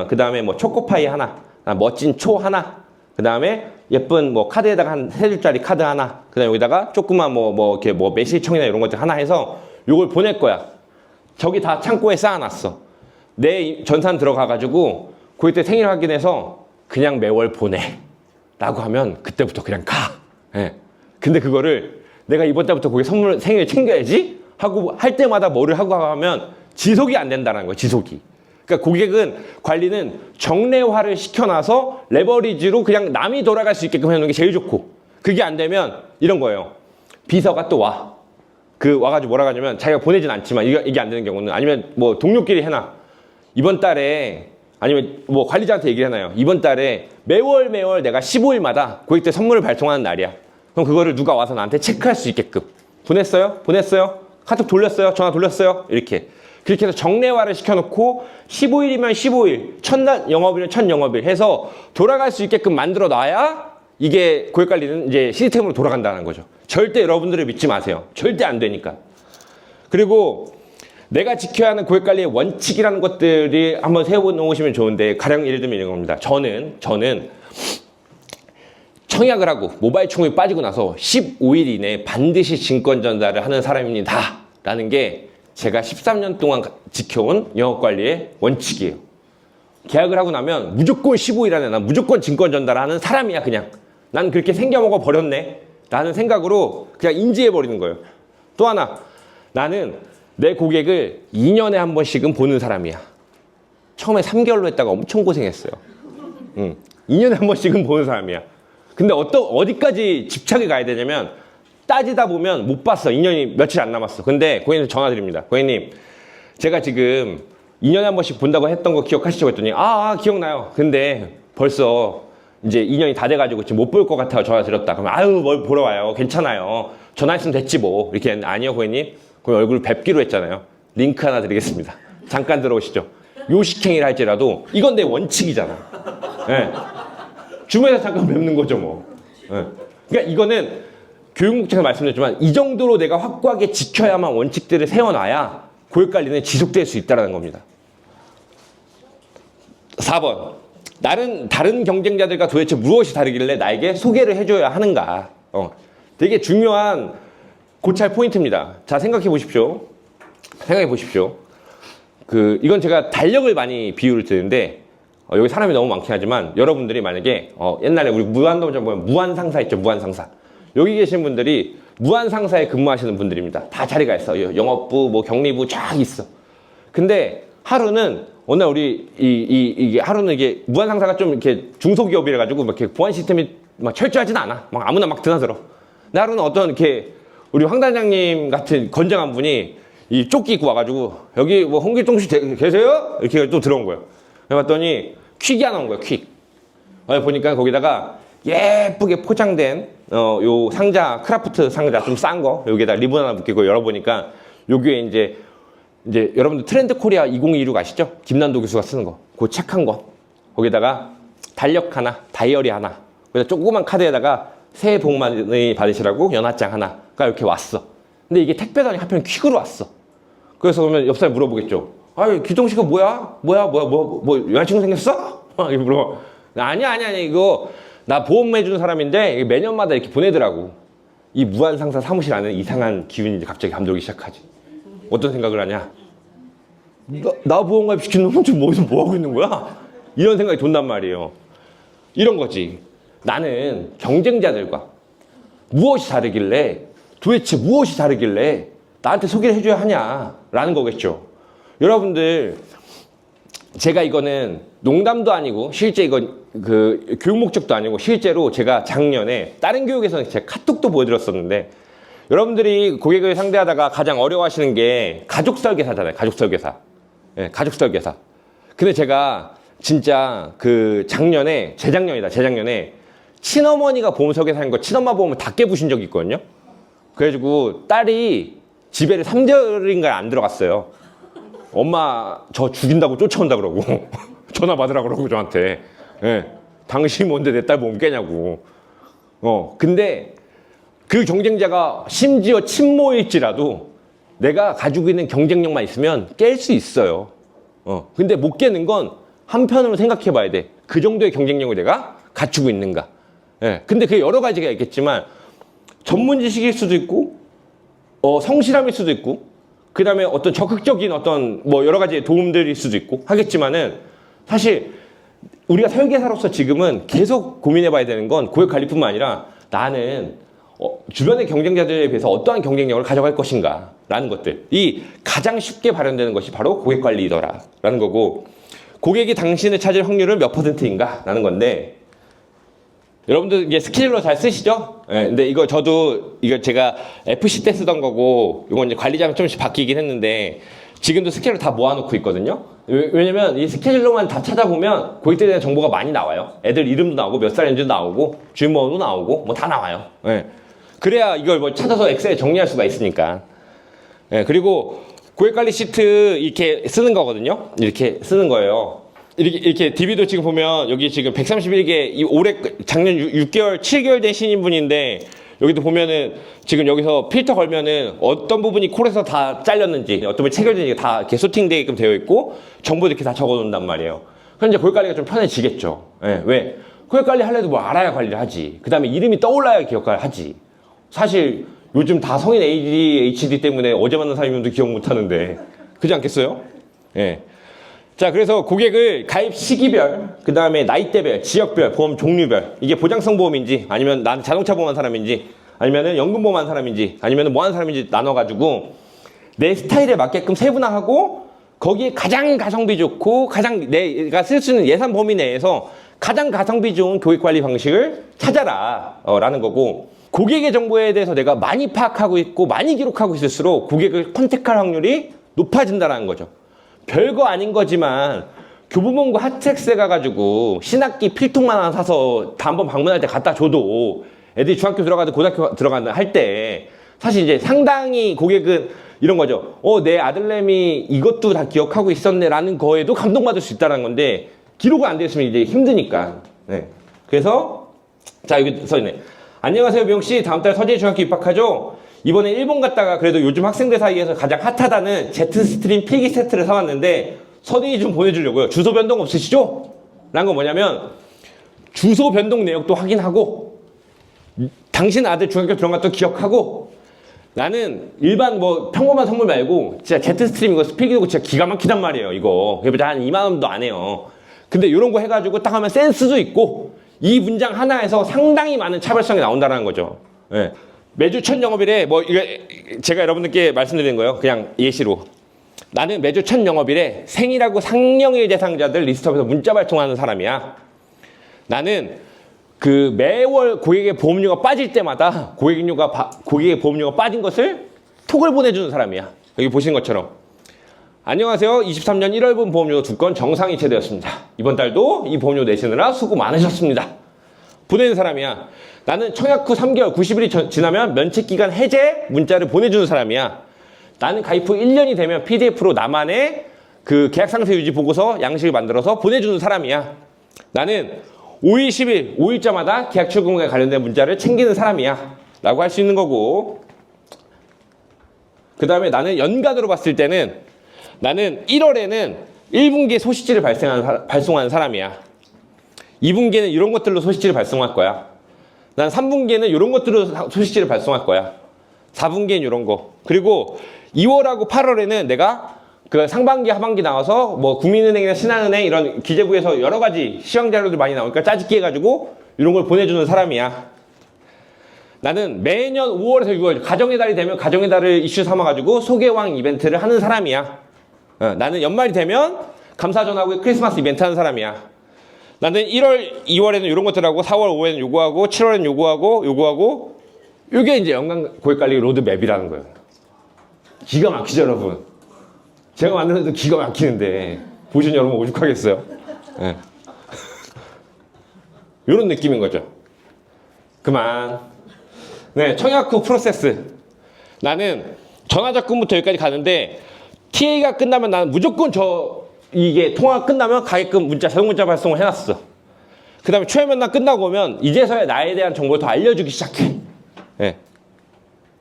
그 다음에 뭐 초코파이 하나, 멋진 초 하나, 그 다음에 예쁜 뭐 카드에다가 한 3줄짜리 카드 하나, 그 다음에 여기다가 조그만 이렇게 매실청이나 이런 것들 하나 해서 요걸 보낼 거야. 저기 다 창고에 쌓아놨어. 내 전산 들어가가지고 고객 생일 확인해서 그냥 매월 보내 라고 하면 그때부터 그냥 가. 예. 근데 그거를 내가 이번 달부터 고객 생일 챙겨야지 하고 할 때마다 뭐를 하고 하면 지속이 안 된다는 거예요. 지속이. 그러니까 고객은 관리는 정례화를 시켜놔서 레버리지로 그냥 남이 돌아갈 수 있게끔 해놓는 게 제일 좋고, 그게 안 되면 이런 거예요. 비서가 또 와. 와가지고 뭐라 하냐면 자기가 보내진 않지만 이게 안 되는 경우는, 아니면 뭐 동료끼리 해놔. 이번 달에, 아니면 뭐 관리자한테 얘기를 해놔요. 이번 달에 매월 내가 15일마다 고객들 선물을 발송하는 날이야. 그럼 그거를 누가 와서 나한테 체크할 수 있게끔. 보냈어요? 카톡 돌렸어요? 전화 돌렸어요? 이렇게. 그렇게 해서 정례화를 시켜놓고 15일이면 15일, 첫날 영업일이면 첫 영업일 해서 돌아갈 수 있게끔 만들어 놔야 이게 고객관리는 이제 시스템으로 돌아간다는 거죠. 절대 여러분들을 믿지 마세요. 절대 안 되니까. 그리고 내가 지켜야 하는 고객관리의 원칙이라는 것들이 한번 세워놓으시면 좋은데, 가령 예를 들면 이런 겁니다. 저는 청약을 하고 모바일 충분히 빠지고 나서 15일 이내에 반드시 증권 전달을 하는 사람입니다 라는 게 제가 13년 동안 지켜온 영업관리의 원칙이에요. 계약을 하고 나면 무조건 15일 안에 난 무조건 증권 전달하는 사람이야. 그냥 난 그렇게 생겨먹어 버렸네 라는 생각으로 그냥 인지해버리는 거예요. 또 하나, 나는 내 고객을 2년에 한 번씩은 보는 사람이야. 처음에 3개월로 했다가 엄청 고생했어요. 2년에 한 번씩은 보는 사람이야. 근데 어디까지 집착이 가야 되냐면, 따지다 보면 못 봤어. 2년이 며칠 안 남았어. 근데 고객님 전화 드립니다. 고객님, 제가 지금 2년에 한 번씩 본다고 했던 거 기억하시죠? 했더니 기억나요. 근데 벌써 이제 2년이 다 돼가지고 지금 못 볼 것 같아요. 전화 드렸다. 그러면 뭘 보러 와요. 괜찮아요. 전화했으면 됐지 뭐. 이렇게 했는데, 아니요 고객님. 그럼 얼굴 뵙기로 했잖아요. 링크 하나 드리겠습니다. 잠깐 들어오시죠. 요식행위를 할지라도 이건 내 원칙이잖아. 네. 주말에서 잠깐 뵙는 거죠 뭐. 네. 그러니까 이거는 교육목적에서 말씀드렸지만 이 정도로 내가 확고하게 지켜야만 원칙들을 세워놔야 고객관리는 지속될 수 있다는 겁니다. 4번. 다른 경쟁자들과 도대체 무엇이 다르길래 나에게 소개를 해줘야 하는가. 되게 중요한 고찰 포인트입니다. 자, 생각해 보십시오. 이건 제가 달력을 많이 비유를 드는데, 여기 사람이 너무 많긴 하지만 여러분들이 만약에 옛날에 우리 무한도전 보면 무한상사 있죠. 무한상사. 여기 계신 분들이 무한상사에 근무하시는 분들입니다. 다 자리가 있어. 영업부, 뭐 경리부 쫙 있어. 근데 하루는 어느 날 하루는 이게 무한상사가 좀 이렇게 중소기업이라 가지고 막 이렇게 보안 시스템이 막 철저하진 않아. 막 아무나 막 드나들어. 근데 하루는 어떤 이렇게 우리 황 단장님 같은 건장한 분이 이 조끼 입고 와가지고, 여기 뭐 홍길동 씨 계세요? 이렇게 또 들어온 거예요. 해봤더니 퀵이 하나 온 거예요. 퀵. 보니까 거기다가 예쁘게 포장된 요 상자, 크라프트 상자 좀 싼 거, 여기에다 리본 하나 묶이고 열어보니까 여기에 이제 여러분들 트렌드 코리아 2026 아시죠? 김난도 교수가 쓰는 거, 그 책 한 권, 거기다가 달력 하나, 다이어리 하나, 거기다 조그만 카드에다가 새해 복 많이 받으시라고 연하장 하나가 이렇게 왔어. 근데 이게 택배단이 하필 퀵으로 왔어. 그래서 그러면 옆 사람이 물어보겠죠. 기동 씨가 뭐야? 여자친구 생겼어? 이렇게 물어봐. 아니야. 이거 나 보험해주는 사람인데 매년마다 이렇게 보내더라고. 이 무한상사 사무실 안에 이상한 기운이 이제 갑자기 감돌기 시작하지. 어떤 생각을 하냐? 나 보험가입 시키는 놈은 지금 어디서 뭐 하고 있는 거야? 이런 생각이 돈단 말이에요. 이런 거지. 나는 경쟁자들과 도대체 무엇이 다르길래 나한테 소개를 해줘야 하냐라는 거겠죠. 여러분들, 제가 이거는 농담도 아니고 실제 이건 교육 목적도 아니고 실제로 제가 작년에 다른 교육에서는 제가 카톡도 보여드렸었는데, 여러분들이 고객을 상대하다가 가장 어려워하시는 게 가족 설계사잖아요. 가족 설계사. 근데 제가 진짜 재작년에 친어머니가 보험 설계사인 거 친엄마 보험을 다 깨부신 적이 있거든요. 그래가지고 딸이 집에를 3개월인가 안 들어갔어요. 엄마 저 죽인다고 쫓아온다 그러고 전화 받으라 그러고 저한테. 당신이 뭔데 내 딸 보험 깨냐고. 근데 그 경쟁자가 심지어 친모일지라도 내가 가지고 있는 경쟁력만 있으면 깰 수 있어요. 근데 못 깨는 건 한편으로 생각해 봐야 돼. 그 정도의 경쟁력을 내가 갖추고 있는가. 예. 근데 그게 여러 가지가 있겠지만 전문 지식일 수도 있고 성실함일 수도 있고 그 다음에 어떤 적극적인 어떤 뭐 여러 가지 도움들일 수도 있고 하겠지만은 사실 우리가 설계사로서 지금은 계속 고민해 봐야 되는 건 고객 관리뿐만 아니라 나는 주변의 경쟁자들에 비해서 어떠한 경쟁력을 가져갈 것인가 라는 것들이 가장 쉽게 발현되는 것이 바로 고객 관리더라 라는 거고 고객이 당신을 찾을 확률은 몇 %인가 라는 건데 여러분들 이제 스케줄러 잘 쓰시죠? 네, 근데 이거 저도 이거 제가 FC 때 쓰던 거고 이건 이제 관리자면 조금씩 바뀌긴 했는데 지금도 스케줄러 다 모아놓고 있거든요. 왜냐면 이 스케줄러만 다 찾아보면 고객들에 대한 정보가 많이 나와요. 애들 이름도 나오고 몇 살인지도 나오고 주민번호도 나오고 뭐 다 나와요. 네. 그래야 이걸 뭐 찾아서 엑셀에 정리할 수가 있으니까. 네, 그리고 고객관리 시트 이렇게 쓰는 거거든요. 이렇게 쓰는 거예요. 이렇게 DB도 지금 보면 여기 지금 131개 올해 작년 6개월 7개월 된 신인분인데 여기도 보면은 지금 여기서 필터 걸면은 어떤 부분이 콜에서 다 잘렸는지 어떤 부분이 체결되는지 다 이렇게 소팅되게끔 되어 있고 정보도 이렇게 다 적어 놓는단 말이에요. 그럼 이제 고객 관리가 좀 편해지겠죠. 예, 왜? 고객 관리 하려도 뭐 알아야 관리를 하지. 그 다음에 이름이 떠올라야 기억을 하지. 사실 요즘 다 성인 ADHD 때문에 어제 만난 사람이면 기억 못 하는데 그렇지 않겠어요? 예. 자, 그래서 고객을 가입 시기별, 그 다음에 나이대별, 지역별, 보험 종류별, 이게 보장성 보험인지, 아니면 나는 자동차 보험한 사람인지, 아니면은 연금 보험한 사람인지, 아니면은 뭐 하는 사람인지 나눠가지고 내 스타일에 맞게끔 세분화하고 거기에 가장 가성비 좋고 가장 내가 쓸 수 있는 예산 범위 내에서 가장 가성비 좋은 교육 관리 방식을 찾아라 라는 거고 고객의 정보에 대해서 내가 많이 파악하고 있고 많이 기록하고 있을수록 고객을 컨택할 확률이 높아진다는 거죠. 별거 아닌 거지만 교보문고 핫택스에 가가지고 신학기 필통만 하나 사서 단번 방문할 때 갖다 줘도 애들이 중학교 들어가든 고등학교 들어가든 할 때 사실 이제 상당히 고객은 이런 거죠. 내 아들내미 이것도 다 기억하고 있었네 라는 거에도 감동받을 수 있다는 건데 기록이 안 됐으면 이제 힘드니까. 네. 그래서 자 여기 써있네. 안녕하세요 미용씨, 다음 달 서재 중학교 입학하죠? 이번에 일본 갔다가 그래도 요즘 학생들 사이에서 가장 핫하다는 제트스트림 필기 세트를 사왔는데 서대이 좀 보내주려고요. 주소 변동 없으시죠? 라는 건 뭐냐면 주소 변동 내역도 확인하고 당신 아들 중학교 들어간 것도 기억하고 나는 일반 뭐 평범한 선물 말고 진짜 제트스트림 이거 필기도 진짜 기가 막히단 말이에요. 이거 그래서 한 2만 원도 안 해요. 근데 이런 거 해가지고 딱 하면 센스도 있고 이 문장 하나에서 상당히 많은 차별성이 나온다는 거죠. 네. 매주 첫 영업일에 뭐 이거 제가 여러분들께 말씀드린 거예요. 그냥 예시로 나는 매주 첫 영업일에 생일하고 상령일 대상자들 리스트업에서 문자 발송하는 사람이야. 나는 그 매월 고객의 보험료가 빠질 때마다 고객의 보험료가 빠진 것을 톡을 보내주는 사람이야. 여기 보시는 것처럼 안녕하세요. 23년 1월분 보험료 2건 정상 이체되었습니다. 이번 달도 이 보험료 내시느라 수고 많으셨습니다. 보내는 사람이야. 나는 청약 후 3개월 90일이 지나면 면책기간 해제 문자를 보내주는 사람이야. 나는 가입 후 1년이 되면 PDF로 나만의 그 계약 상태 유지 보고서 양식을 만들어서 보내주는 사람이야. 나는 5일, 10일, 5일자마다 계약 출금에 관련된 문자를 챙기는 사람이야. 라고 할 수 있는 거고 그 다음에 나는 연간으로 봤을 때는 나는 1월에는 1분기에 소식지를 발송하는 사람이야. 2분기에는 이런 것들로 소식지를 발송할 거야. 난 3분기에는 이런 것들로 소식지를 발송할 거야. 4분기에는 이런 거. 그리고 2월하고 8월에는 내가 그 상반기, 하반기 나와서 뭐 국민은행이나 신한은행 이런 기재부에서 여러 가지 시황 자료들 많이 나오니까 짜집기 해가지고 이런 걸 보내주는 사람이야. 나는 매년 5월에서 6월 가정의 달이 되면 가정의 달을 이슈 삼아가지고 소개왕 이벤트를 하는 사람이야. 나는 연말이 되면 감사전하고 크리스마스 이벤트 하는 사람이야. 나는 1월, 2월에는 이런 것들 하고 4월, 5월에는 요거하고 7월에는 요거하고 이게 이제 연간 고객관리 로드맵이라는 거예요. 기가 막히죠 여러분. 제가 만드는데도 기가 막히는데 보시는 여러분 오죽하겠어요? 네. 이런 느낌인 거죠. 그만. 네, 청약 후 프로세스. 나는 전화접근부터 여기까지 가는데 TA가 끝나면 나는 무조건 이게 통화가 끝나면 가게끔 자동 문자 발송을 해놨어. 그 다음에 초연 면담 끝나고 오면 이제서야 나에 대한 정보를 더 알려주기 시작해. 네.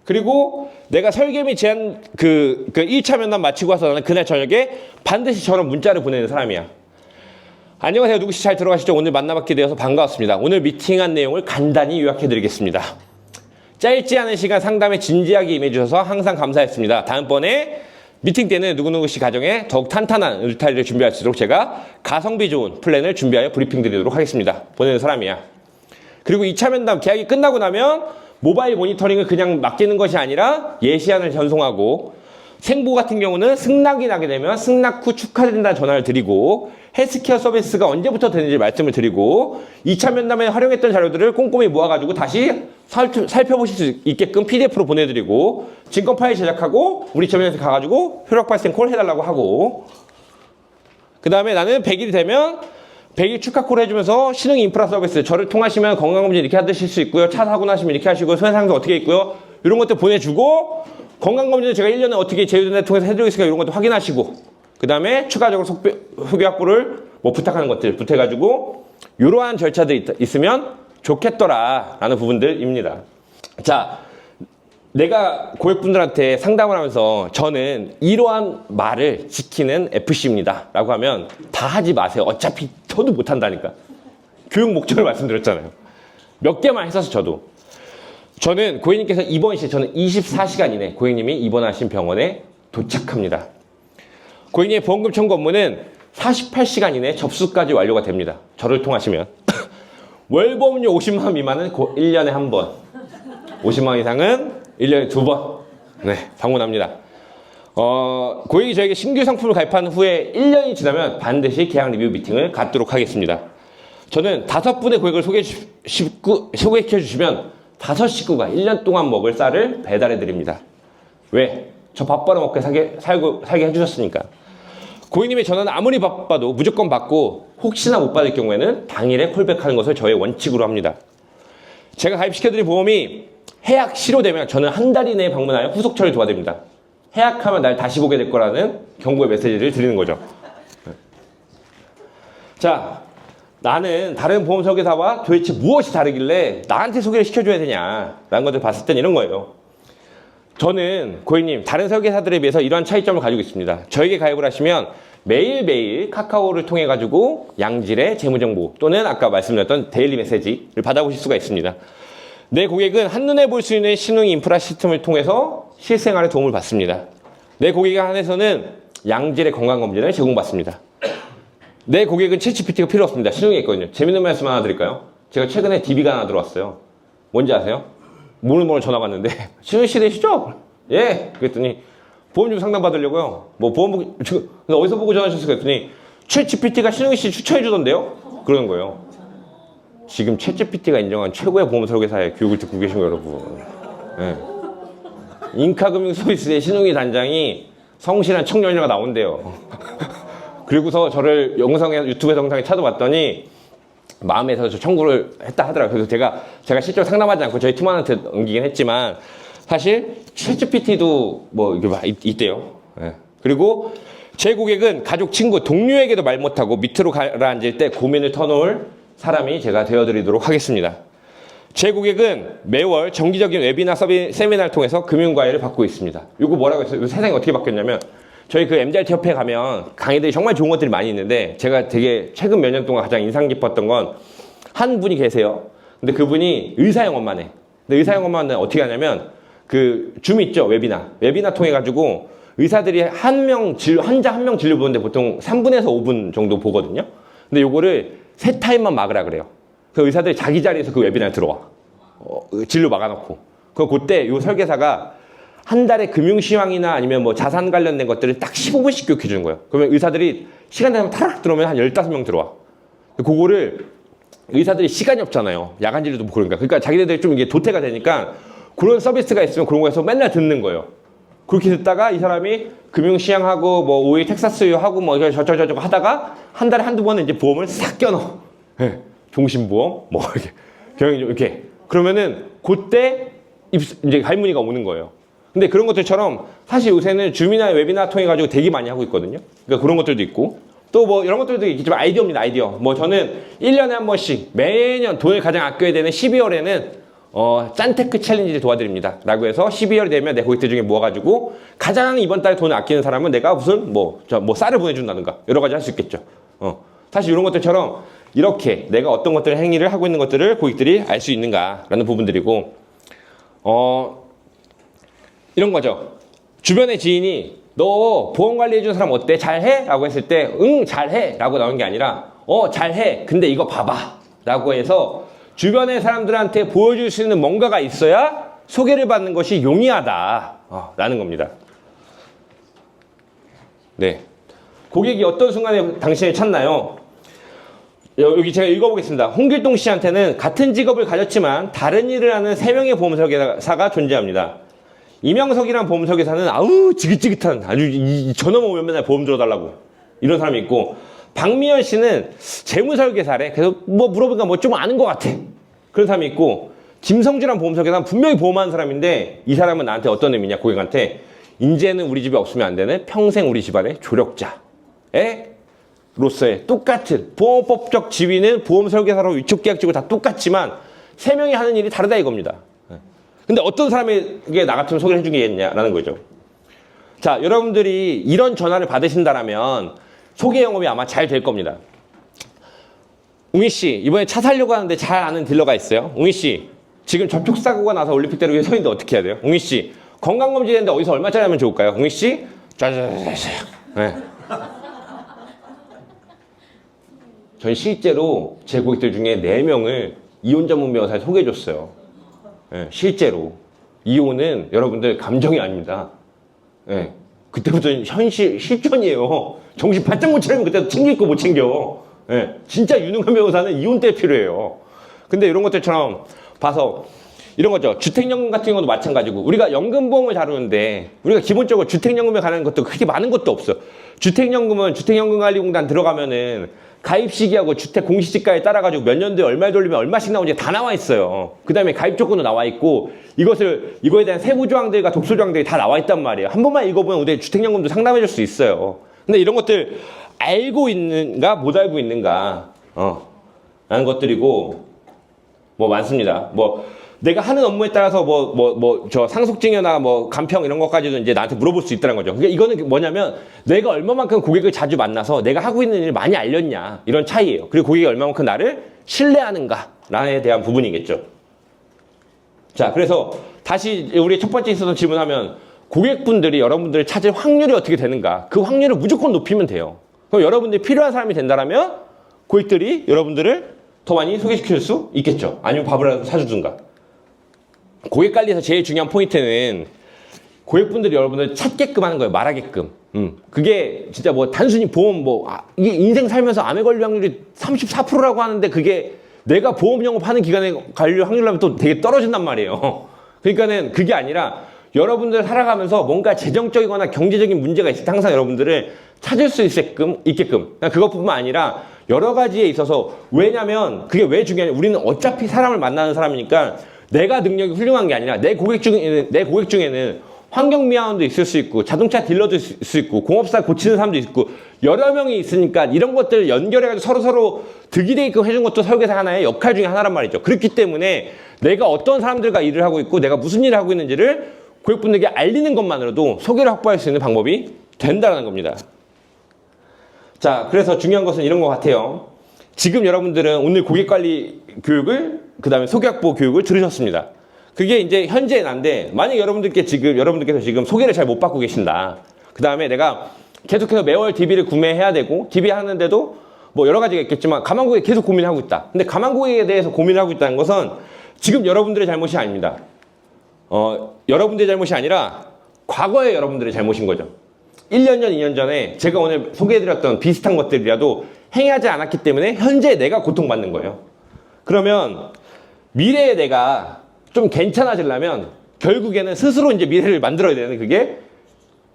그리고 내가 설계미 제한 그 1차 면담 마치고 와서 나는 그날 저녁에 반드시 저런 문자를 보내는 사람이야. 안녕하세요. 누구시 잘 들어가시죠? 오늘 만나뵙게 되어서 반가웠습니다. 오늘 미팅한 내용을 간단히 요약해드리겠습니다. 짧지 않은 시간 상담에 진지하게 임해주셔서 항상 감사했습니다. 다음번에 미팅 때는 누구누구씨 가정에 더욱 탄탄한 울타리를 준비할 수 있도록 제가 가성비 좋은 플랜을 준비하여 브리핑 드리도록 하겠습니다. 보내는 사람이야. 그리고 2차 면담 계약이 끝나고 나면 모바일 모니터링을 그냥 맡기는 것이 아니라 예시안을 전송하고, 생보 같은 경우는 승낙이 나게 되면 승낙 후 축하드린다는 전화를 드리고, 헬스케어 서비스가 언제부터 되는지 말씀을 드리고, 2차 면담에 활용했던 자료들을 꼼꼼히 모아가지고 다시 살펴보실 수 있게끔 PDF로 보내드리고, 증권 파일 제작하고 우리 점에서 가가지고 효력 발생 콜 해달라고 하고, 그 다음에 나는 100일이 되면 100일 축하 콜 해주면서 신흥 인프라 서비스, 저를 통하시면 건강검진 이렇게 하실 수 있고요, 차 사고 나시면 이렇게 하시고, 손해상도 어떻게 있고요, 이런 것들 보내주고, 건강검진을 제가 1년에 어떻게 제휴전에 통해서 해드리겠습니까, 이런 것도 확인하시고, 그 다음에 추가적으로 후기 확보를 뭐 부탁하는 것들 부탁해가지고 이러한 절차들이 있으면 좋겠더라 라는 부분들입니다. 자, 내가 고객분들한테 상담을 하면서 저는 이러한 말을 지키는 FC입니다 라고 하면 다 하지 마세요. 어차피 저도 못한다니까. 교육 목적을 말씀드렸잖아요. 몇 개만 했어서 저는 고객님께서 입원 시 저는 24시간 이내 고객님이 입원하신 병원에 도착합니다. 고객님의 보험금 청구 업무는 48시간 이내 접수까지 완료가 됩니다. 저를 통하시면. 월보험료 50만 원 미만은 1년에 한 번, 50만 원 이상은 1년에 2번 방문합니다. 고객이 저에게 신규 상품을 가입한 후에 1년이 지나면 반드시 계약 리뷰 미팅을 갖도록 하겠습니다. 저는 5분의 고객을 소개시켜 주시면 5식구가 1년 동안 먹을 쌀을 배달해 드립니다. 왜? 저 밥 벌어먹게 살게 해주셨으니까. 고객님의 전화는 아무리 바빠도 무조건 받고, 혹시나 못 받을 경우에는 당일에 콜백하는 것을 저의 원칙으로 합니다. 제가 가입시켜드린 보험이 해약 실효되면 저는 한 달 이내에 방문하여 후속 처리 도와드립니다. 해약하면 날 다시 보게 될 거라는 경고의 메시지를 드리는 거죠. 자, 나는 다른 보험 설계사와 도대체 무엇이 다르길래 나한테 소개를 시켜줘야 되냐라는 것을 봤을 땐 이런 거예요. 저는 고객님, 다른 설계사들에 비해서 이러한 차이점을 가지고 있습니다. 저에게 가입을 하시면 매일매일 카카오를 통해 가지고 양질의 재무정보 또는 아까 말씀드렸던 데일리 메시지를 받아보실 수가 있습니다. 내 고객은 한눈에 볼 수 있는 신흥 인프라 시스템을 통해서 실생활에 도움을 받습니다. 내 고객에 한해서는 양질의 건강검진을 제공받습니다. 내 고객은 챗GPT가 필요 없습니다. 신흥에 있거든요. 재밌는 말씀 하나 드릴까요? 제가 최근에 DB가 하나 들어왔어요. 뭔지 아세요? 모르는 전화가 왔는데 신흥 씨 되시죠? 예. 그랬더니 보험 좀 상담 받으려고요. 뭐 보험 어디서 보고 전화하셨어요? 그랬더니 챗GPT가 신흥 씨 추천해 주던데요? 그러는 거예요. 지금 챗GPT가 인정한 최고의 보험 설계사의 교육을 듣고 계신 거예요, 여러분. 예. 인카금융 서비스의 신흥이 단장이 성실한 청년이가 나온대요. 그리고서 저를 유튜브 영상에 찾아봤더니 마음에서 저 청구를 했다 하더라고요. 그래서 제가 실제로 상담하지 않고 저희 팀원한테 넘기긴 했지만, 사실 챗GPT도 뭐 이게 있대요. 예. 그리고 제 고객은 가족, 친구, 동료에게도 말 못하고 밑으로 가라앉을 때 고민을 터놓을 사람이 제가 되어드리도록 하겠습니다. 제 고객은 매월 정기적인 웨비나 세미나를 통해서 금융과외를 받고 있습니다. 이거 뭐라고 했어요? 세상이 어떻게 바뀌었냐면, 저희 그 MDRT 협회에 가면 강의들이 정말 좋은 것들이 많이 있는데, 제가 되게 최근 몇 년 동안 가장 인상 깊었던 건 한 분이 계세요. 근데 그분이 의사 영업만 해. 근데 의사 영업만 어떻게 하냐면, 그 줌 있죠? 웨비나 통해 가지고 의사들이 환자 한 명 진료 보는데 보통 3분에서 5분 정도 보거든요. 근데 요거를 3타임만 막으라 그래요. 그 의사들이 자기 자리에서 그 웨비나에 들어와. 진료 막아놓고. 그때 요 설계사가 한 달에 금융시황이나 아니면 뭐 자산 관련된 것들을 딱 15분씩 교육해 주는 거예요. 그러면 의사들이 시간 되면 타락 들어오면 한 15명 들어와. 그거를 의사들이 시간이 없잖아요. 야간 진료도 못 그러니까 자기네들이 좀 이게 도태가 되니까 그런 서비스가 있으면 그런 거에서 맨날 듣는 거예요. 그렇게 듣다가 이 사람이 금융시황하고 뭐 오이 텍사스유 하고 뭐 저쩌고 하다가 한 달에 한두 번은 이제 보험을 싹 껴넣어. 네. 종신보험 뭐 이렇게 그러면은 그때 이제 갈문의가 오는 거예요. 근데 그런 것들처럼 사실 요새는 줌이나 웨비나 통해 가지고 되게 많이 하고 있거든요. 그러니까 그런 것들도 있고 또 뭐 이런 것들도 있겠지만 아이디어입니다. 아이디어. 뭐 저는 1년에 한 번씩 매년 돈을 가장 아껴야 되는 12월에는 짠테크 챌린지를 도와드립니다. 라고 해서 12월이 되면 내 고객들 중에 모아가지고 가장 이번 달에 돈을 아끼는 사람은 내가 무슨 뭐 쌀을 보내준다든가 여러 가지 할 수 있겠죠. 사실 이런 것들처럼 이렇게 내가 어떤 것들 행위를 하고 있는 것들을 고객들이 알 수 있는가라는 부분들이고, 이런 거죠. 주변의 지인이 너 보험 관리해준 사람 어때? 잘해? 라고 했을 때 응 잘해 라고 나오는 게 아니라 잘해 근데 이거 봐봐 라고 해서 주변의 사람들한테 보여줄 수 있는 뭔가가 있어야 소개를 받는 것이 용이하다 라는 겁니다. 네, 고객이 어떤 순간에 당신을 찾나요? 여기 제가 읽어보겠습니다. 홍길동 씨한테는 같은 직업을 가졌지만 다른 일을 하는 3명의 보험설계사가 존재합니다. 이명석이란 보험설계사는 아우 지긋지긋한 아주 전화 오면 맨날 보험 들어달라고 이런 사람이 있고, 박미연 씨는 재무설계사래. 그래서 뭐 물어보니까 뭐 좀 아는 것 같아. 그런 사람이 있고, 김성주란 보험설계사는 분명히 보험하는 사람인데 이 사람은 나한테 어떤 의미냐, 고객한테 이제는 우리 집에 없으면 안 되는 평생 우리 집안의 조력자의 로서의 똑같은 보험법적 지위는 보험설계사로 위촉계약직으로 다 똑같지만 3명이 하는 일이 다르다 이겁니다. 근데 어떤 사람에게 나 같으면 소개를 해주겠냐라는 거죠. 자, 여러분들이 이런 전화를 받으신다라면 소개 영업이 아마 잘 될 겁니다. 웅이 씨, 이번에 차 사려고 하는데 잘 아는 딜러가 있어요. 웅이 씨, 지금 접촉사고가 나서 올림픽대로에 서 있는데 어떻게 해야 돼요? 웅이 씨, 건강검진 했는데 어디서 얼마짜리 하면 좋을까요? 웅이 씨, 네. 전 실제로 제 고객들 중에 4명을 이혼 전문 변호사에 소개해줬어요. 네, 실제로. 이혼은 여러분들 감정이 아닙니다. 네, 그때부터는 현실, 실존이에요. 정신 바짝 못 차리면 그때 챙길 거 못 챙겨. 네, 진짜 유능한 변호사는 이혼 때 필요해요. 근데 이런 것들처럼 봐서 이런 거죠. 주택연금 같은 경우도 마찬가지고, 우리가 연금보험을 다루는데 우리가 기본적으로 주택연금에 관한 것도 그렇게 많은 것도 없어. 주택연금은 주택연금관리공단 들어가면은 가입 시기하고 주택 공시지가에 따라가지고 몇 년도에 얼마 돌리면 얼마씩 나오는지 다 나와 있어요. 그 다음에 가입 조건도 나와 있고, 이거에 대한 세부 조항들과 독소 조항들이 다 나와 있단 말이에요. 한 번만 읽어보면 우리 주택연금도 상담해 줄 수 있어요. 근데 이런 것들 알고 있는가 못 알고 있는가 라는 것들이고 뭐 많습니다. 뭐 내가 하는 업무에 따라서 저 상속증여나 뭐 간평 이런 것까지도 이제 나한테 물어볼 수 있다는 거죠. 그러니까 이거는 뭐냐면 내가 얼마만큼 고객을 자주 만나서 내가 하고 있는 일을 많이 알렸냐 이런 차이예요. 그리고 고객이 얼마만큼 나를 신뢰하는가에 대한 부분이겠죠. 자, 그래서 다시 우리 첫 번째 있었던 질문하면 고객분들이 여러분들을 찾을 확률이 어떻게 되는가, 그 확률을 무조건 높이면 돼요. 그럼 여러분들이 필요한 사람이 된다면 고객들이 여러분들을 더 많이 소개시킬 수 있겠죠. 아니면 밥을 사주든가. 고객 관리에서 제일 중요한 포인트는 고객분들이 여러분들 찾게끔 하는 거예요. 말하게끔. 그게 진짜 뭐 단순히 보험 이게 인생 살면서 암에 걸릴 확률이 34%라고 하는데 그게 내가 보험 영업하는 기간에 관리 확률하면 또 되게 떨어진단 말이에요. 그러니까는 그게 아니라 여러분들 살아가면서 뭔가 재정적이거나 경제적인 문제가 있을 때 항상 여러분들을 찾을 수 있게끔 그것뿐만 아니라 여러 가지에 있어서, 왜냐면 그게 왜 중요하냐, 우리는 어차피 사람을 만나는 사람이니까 내가 능력이 훌륭한 게 아니라 내 고객 중에는 환경미화원도 있을 수 있고 자동차 딜러도 있을 수 있고 공업사 고치는 사람도 있고 여러 명이 있으니까 이런 것들을 연결해가지고 서로 득이 되게끔 해준 것도 설계사 하나의 역할 중에 하나란 말이죠. 그렇기 때문에 내가 어떤 사람들과 일을 하고 있고 내가 무슨 일을 하고 있는지를 고객분들에게 알리는 것만으로도 소개를 확보할 수 있는 방법이 된다는 겁니다. 자, 그래서 중요한 것은 이런 것 같아요. 지금 여러분들은 오늘 고객관리 교육을, 그 다음에 소개 확보 교육을 들으셨습니다. 그게 이제 현재의 난데, 만약 여러분들께서 지금 소개를 잘 못 받고 계신다. 그 다음에 내가 계속해서 매월 DB를 구매해야 되고, DB 하는데도 뭐 여러 가지가 있겠지만 가망고객 계속 고민하고 있다. 근데 가망고객에 대해서 고민하고 있다는 것은 지금 여러분들의 잘못이 아닙니다. 여러분들의 잘못이 아니라 과거의 여러분들의 잘못인 거죠. 1년 전, 2년 전에 제가 오늘 소개해드렸던 비슷한 것들이라도 행하지 않았기 때문에 현재 내가 고통받는 거예요. 그러면 미래의 내가 좀 괜찮아지려면 결국에는 스스로 이제 미래를 만들어야 되는, 그게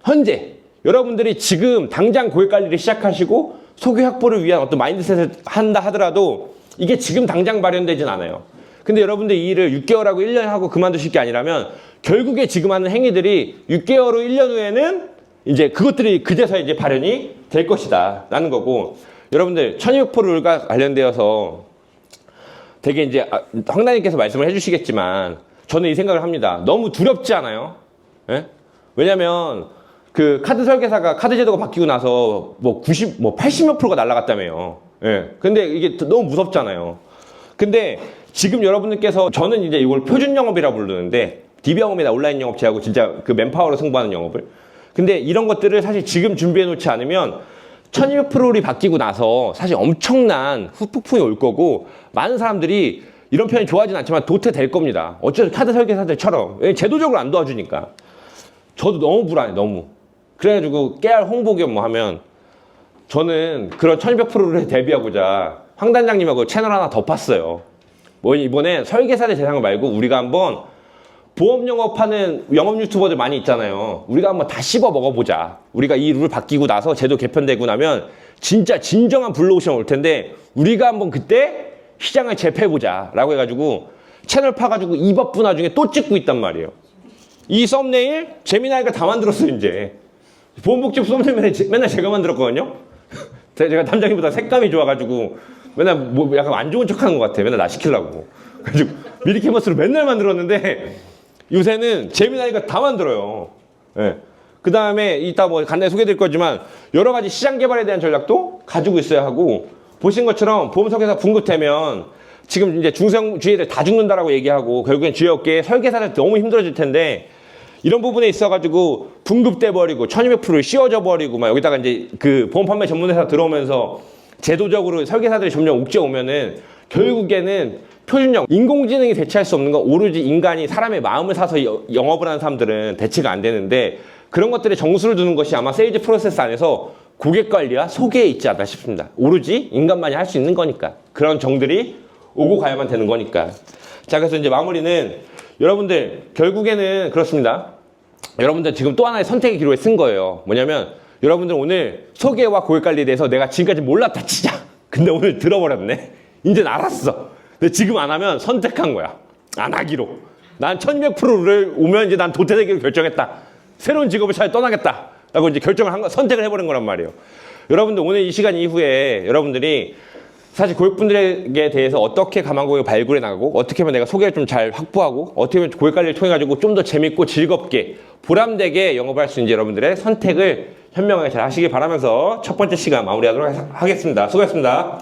현재 여러분들이 지금 당장 고객 관리를 시작하시고 소개 확보를 위한 어떤 마인드셋을 한다 하더라도 이게 지금 당장 발현되진 않아요. 근데 여러분들 이 일을 6개월하고 1년 하고 그만두실 게 아니라면 결국에 지금 하는 행위들이 6개월 후 1년 후에는 이제 그것들이 그제서 이제 발현이 될 것이다 라는 거고, 여러분들 1200% 룰과 관련되어서 되게 이제 황단님께서 말씀을 해주시겠지만 저는 이 생각을 합니다. 너무 두렵지 않아요? 예? 왜냐면 그 카드 설계사가 카드 제도가 바뀌고 나서 뭐 80몇 프로가 날아갔다며요. 예. 근데 이게 너무 무섭잖아요. 근데 지금 여러분들께서 저는 이제 이걸 표준 영업이라 부르는데 DB 영업이나 온라인 영업 제하고 진짜 그 맨파워로 승부하는 영업을. 근데 이런 것들을 사실 지금 준비해 놓지 않으면 1200%이 바뀌고 나서 사실 엄청난 후폭풍이 올 거고 많은 사람들이 이런 표현이 좋아하진 않지만 도태될 겁니다. 어쨌든 카드 설계사들처럼 제도적으로 안 도와주니까. 저도 너무 불안해, 너무. 그래가지고 깨알 홍보 겸 뭐 하면 저는 그런 1200%를 대비하고자 황 단장님하고 채널 하나 더 팠어요. 뭐 이번에 설계사들 대상을 말고 우리가 한번 보험 영업하는 영업 유튜버들 많이 있잖아요. 우리가 한번 다 씹어 먹어보자. 우리가 이 룰 바뀌고 나서 제도 개편되고 나면 진짜 진정한 블루오션 올 텐데 우리가 한번 그때 시장을 재패보자 라고 해가지고 채널 파가지고 2박 나중에 또 찍고 있단 말이에요. 이 썸네일 재미나이가 다 만들었어요. 이제 보험복지 썸네일 맨날 제가 만들었거든요. 제가 담장님보다 색감이 좋아가지고 맨날 뭐 약간 안 좋은 척하는 것 같아. 맨날 나 시키려고. 그래가지고 미리 캐머스를 맨날 만들었는데 요새는 재미나이가 다 만들어요. 예. 그 다음에 이따 뭐 간단히 소개해드릴 거지만 여러 가지 시장 개발에 대한 전략도 가지고 있어야 하고 보신 것처럼 보험 설계사 분급되면 지금 이제 중소형 주의들 다 죽는다라고 얘기하고 결국엔 주의업계에 설계사들 너무 힘들어질 텐데 이런 부분에 있어가지고 분급돼 버리고 1200%를 씌워져 버리고 막 여기다가 이제 그 보험 판매 전문회사 들어오면서 제도적으로 설계사들이 점점 옥죄 오면은 결국에는 표준형 인공지능이 대체할 수 없는 건 오로지 인간이 사람의 마음을 사서 영업을 하는 사람들은 대체가 안 되는데 그런 것들에 정수를 두는 것이 아마 세일즈 프로세스 안에서 고객 관리와 소개에 있지 않나 싶습니다. 오로지 인간만이 할 수 있는 거니까 그런 정들이 오고 가야만 되는 거니까. 자, 그래서 이제 마무리는 여러분들 결국에는 그렇습니다. 여러분들 지금 또 하나의 선택의 기로에 쓴 거예요. 뭐냐면 여러분들 오늘 소개와 고객 관리에 대해서 내가 지금까지 몰랐다 진짜. 근데 오늘 들어버렸네. 이제는 알았어. 근데 지금 안 하면 선택한 거야. 안 하기로. 난 1200%를 오면 이제 난 도태되기로 결정했다. 새로운 직업을 찾아 떠나겠다. 라고 이제 결정을 한 거, 선택을 해버린 거란 말이에요. 여러분들 오늘 이 시간 이후에 여러분들이 사실 고객분들에게 대해서 어떻게 가망고객을 발굴해 나가고 어떻게 하면 내가 소개를 좀 잘 확보하고 어떻게 하면 고객 관리를 통해 가지고 좀 더 재밌고 즐겁게 보람되게 영업을 할 수 있는지 여러분들의 선택을 현명하게 잘 하시길 바라면서 첫 번째 시간 마무리하도록 하겠습니다. 수고하셨습니다.